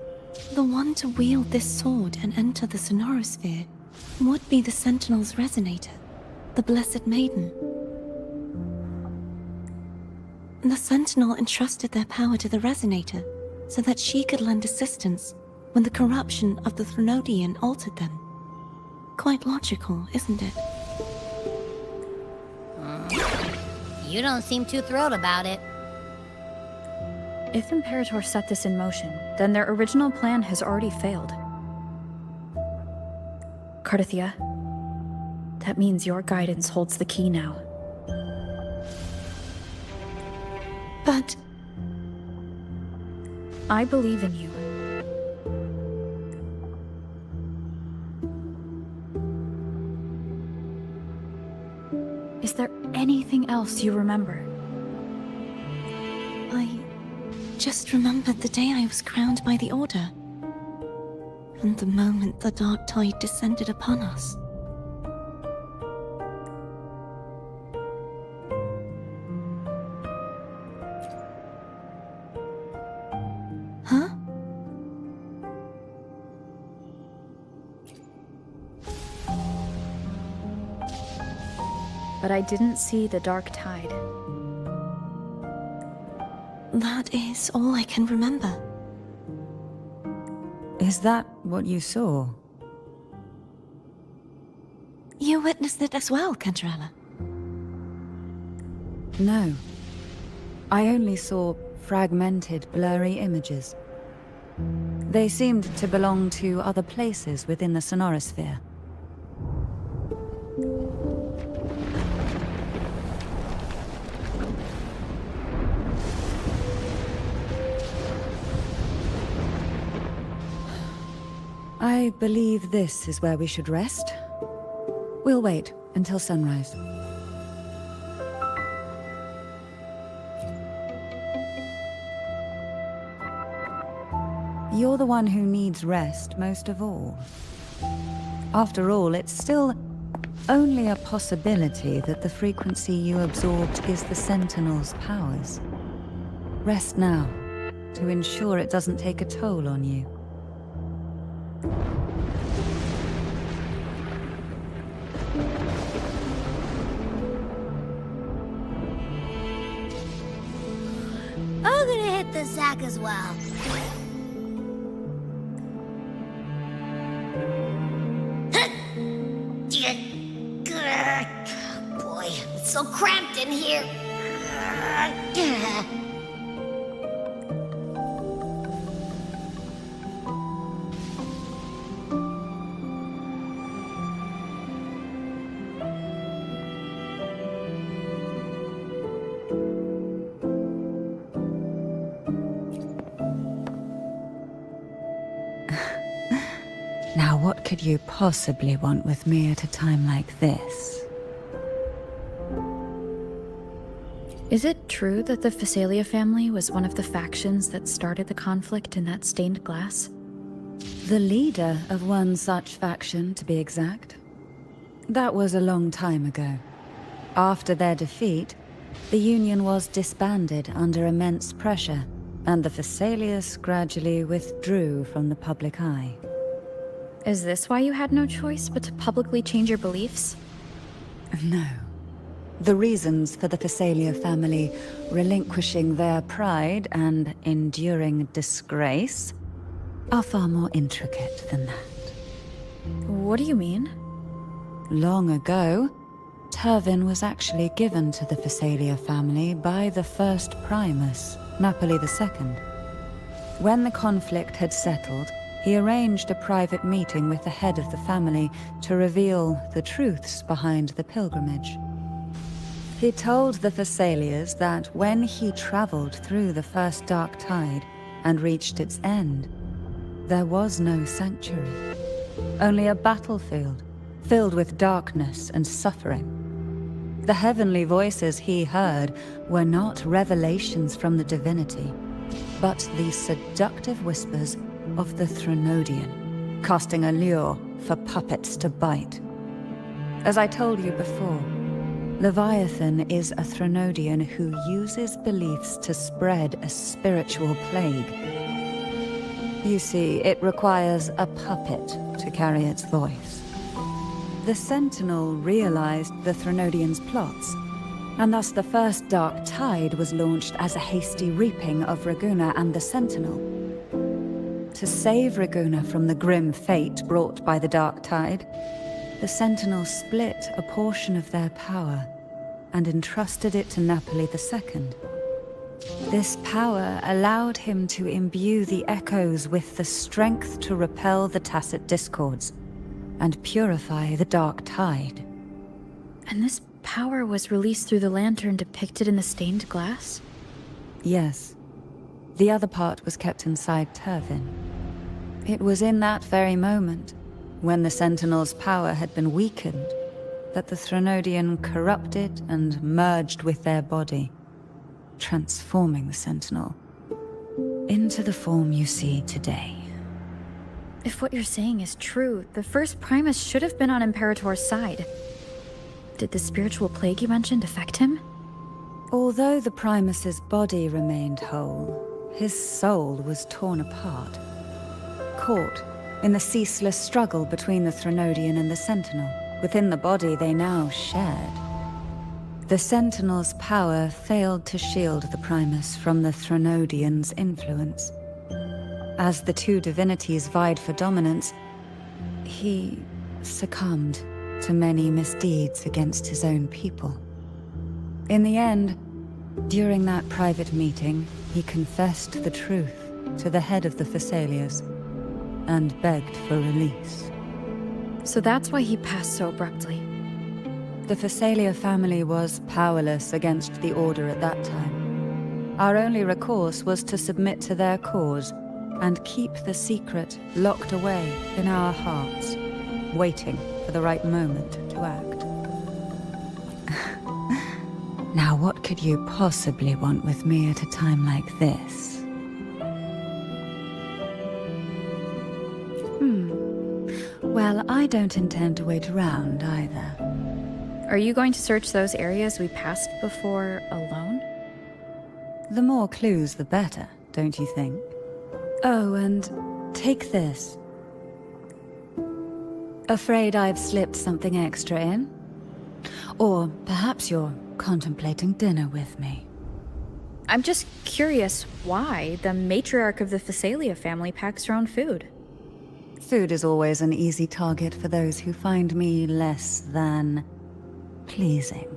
the one to wield this sword and enter the Sonorosphere would be the Sentinel's resonator, the Blessed Maiden. The Sentinel entrusted their power to the Resonator so that she could lend assistance when the corruption of the Threnodian altered them. Quite logical, isn't it? You don't seem too thrilled about it. If Imperator set this in motion, then their original plan has already failed. Kardithia, that means your guidance holds the key now. But... I believe in you. Is there anything else you remember? I just remembered the day I was crowned by the Order. And the moment the dark tide descended upon us. Huh? But I didn't see the dark tide. That is all I can remember. Is that what you saw? You witnessed it as well, Cantarella. No. I only saw fragmented, blurry images. They seemed to belong to other places within the sonorosphere. I believe this is where we should rest. We'll wait until sunrise. You're the one who needs rest most of all. After all, it's still only a possibility that the frequency you absorbed is the Sentinel's powers. Rest now, to ensure it doesn't take a toll on you. I'm gonna hit the sack as well. Boy, it's so cramped in here. Now, what could you possibly want with me at a time like this? Is it true that the Phasalia family was one of the factions that started the conflict in that stained glass? The leader of one such faction, to be exact. That was a long time ago. After their defeat, the Union was disbanded under immense pressure, and the Phasalias gradually withdrew from the public eye. Is this why you had no choice but to publicly change your beliefs? No. The reasons for the Phasalia family relinquishing their pride and enduring disgrace are far more intricate than that. What do you mean? Long ago, Turvin was actually given to the Phasalia family by the first Primus, Napoli II. When the conflict had settled, he arranged a private meeting with the head of the family to reveal the truths behind the pilgrimage. He told the Phasalias that when he traveled through the first dark tide and reached its end, there was no sanctuary, only a battlefield filled with darkness and suffering. The heavenly voices he heard were not revelations from the divinity, but the seductive whispers of the Threnodian, casting a lure for puppets to bite. As I told you before, Leviathan is a Threnodian who uses beliefs to spread a spiritual plague. You see, it requires a puppet to carry its voice. The Sentinel realized the Threnodian's plots And thus the first dark tide was launched as a hasty reaping of Raguna and the Sentinel. To save Raguna from the grim fate brought by the dark tide, the Sentinel split a portion of their power and entrusted it to Napoli II. This power allowed him to imbue the echoes with the strength to repel the tacit discords and purify the dark tide. And this power was released through the lantern depicted in the stained glass? Yes. The other part was kept inside Turvin. It was in that very moment, when the Sentinel's power had been weakened, that the Threnodian corrupted and merged with their body, transforming the Sentinel into the form you see today. If what you're saying is true, the first Primus should have been on Imperator's side. Did the spiritual plague you mentioned affect him? Although the Primus's body remained whole, his soul was torn apart, caught in the ceaseless struggle between the Threnodian and the Sentinel. Within the body they now shared. The Sentinel's power failed to shield the Primus from the Threnodian's influence. As the two divinities vied for dominance, he succumbed to many misdeeds against his own people. In the end, during that private meeting, he confessed the truth to the head of the Thessalias and begged for release. So that's why he passed so abruptly. The Thessalia family was powerless against the Order at that time. Our only recourse was to submit to their cause and keep the secret locked away in our hearts, waiting for the right moment to act. Now what could you possibly want with me at a time like this? Well, I don't intend to wait around either. Are you going to search those areas we passed before alone? The more clues, the better, don't you think? Oh, and take this. Afraid I've slipped something extra in? Or perhaps you're contemplating dinner with me. I'm just curious why the matriarch of the Thessalia family packs her own food. Food is always an easy target for those who find me less than pleasing.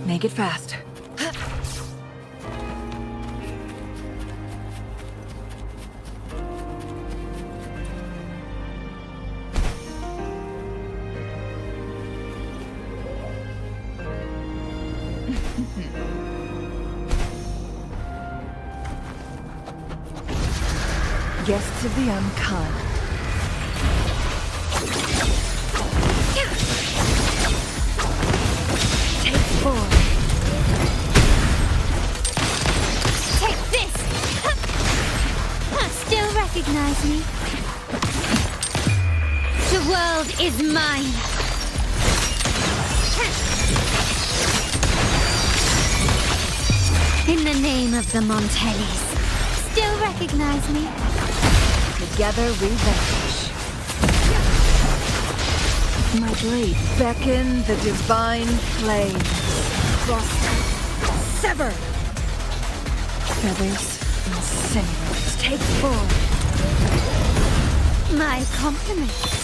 Make it fast. Guests of the unkind. Take 4. Take this! Still recognize me? The world is mine! In the name of the Montellis, still recognize me? Together we vanish. My blade beckon the divine flame. Frost, sever! Feathers and sinews, take 4. My compliments.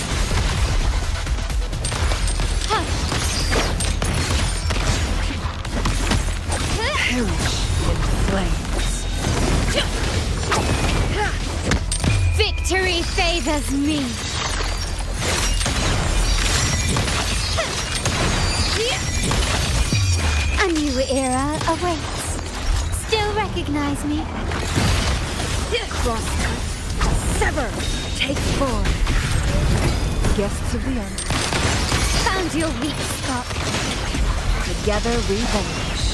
Perish in flames. Victory favors me. era awaits. Still recognize me? Crosscut. Sever. Take 4. Guests of the end. Found your weak spot. Together we vanish.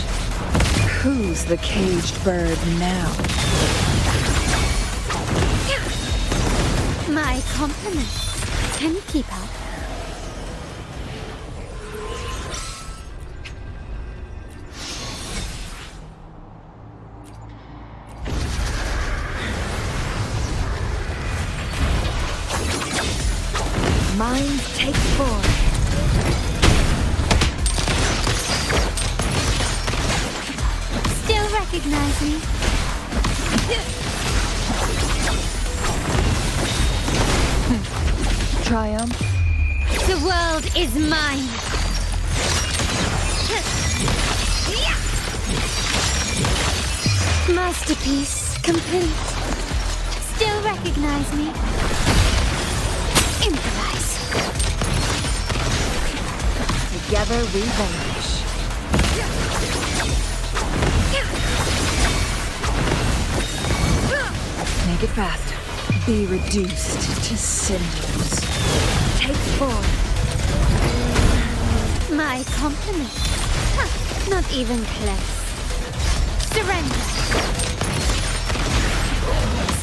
Who's the caged bird now? My compliments. Can you keep up? Mind take 4. Still recognize me? Triumph. The world is mine. Masterpiece complete. Still recognize me? Improvise. Together we vanish. Make it fast. Be reduced to cinders. Take 4. My compliments. Huh, not even close. Surrender.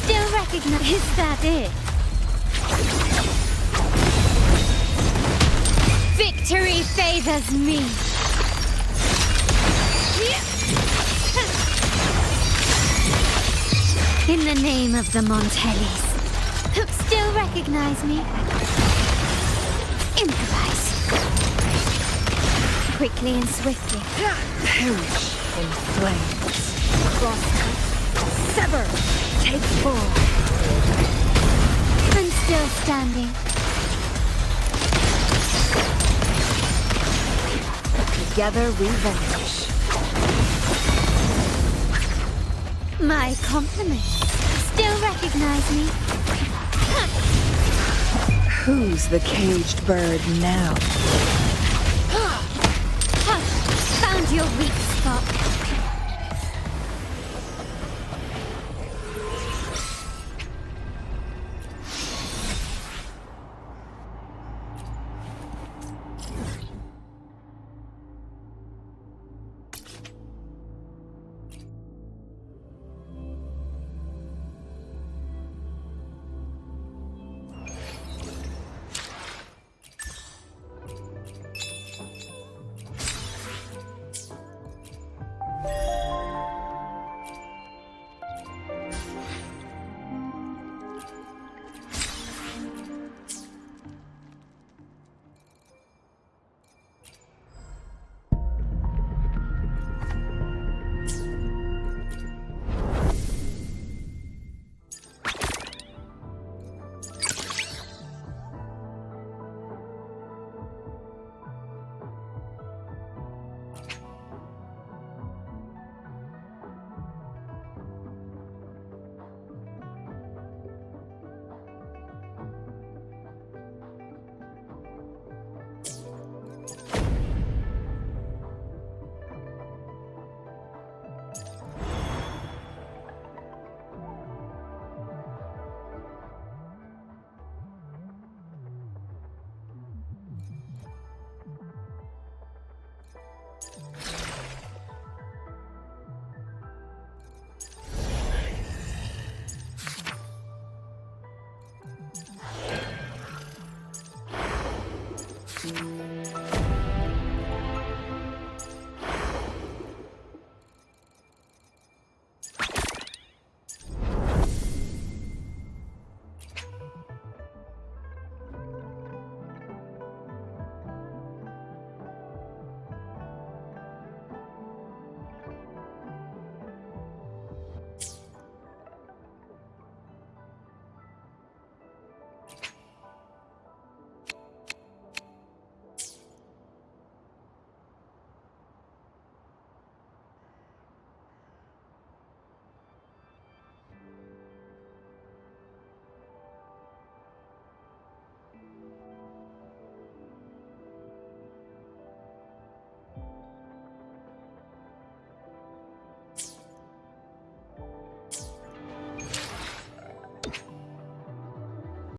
Still recognize. Is that it? Victory favors me. In the name of the Montellis. Still recognize me? Improvise. Quickly and swiftly. Perish in flames. Crosscut. Sever. Take 4. I'm still standing. Together we vanish. My compliments. Still recognize me? Who's the caged bird now?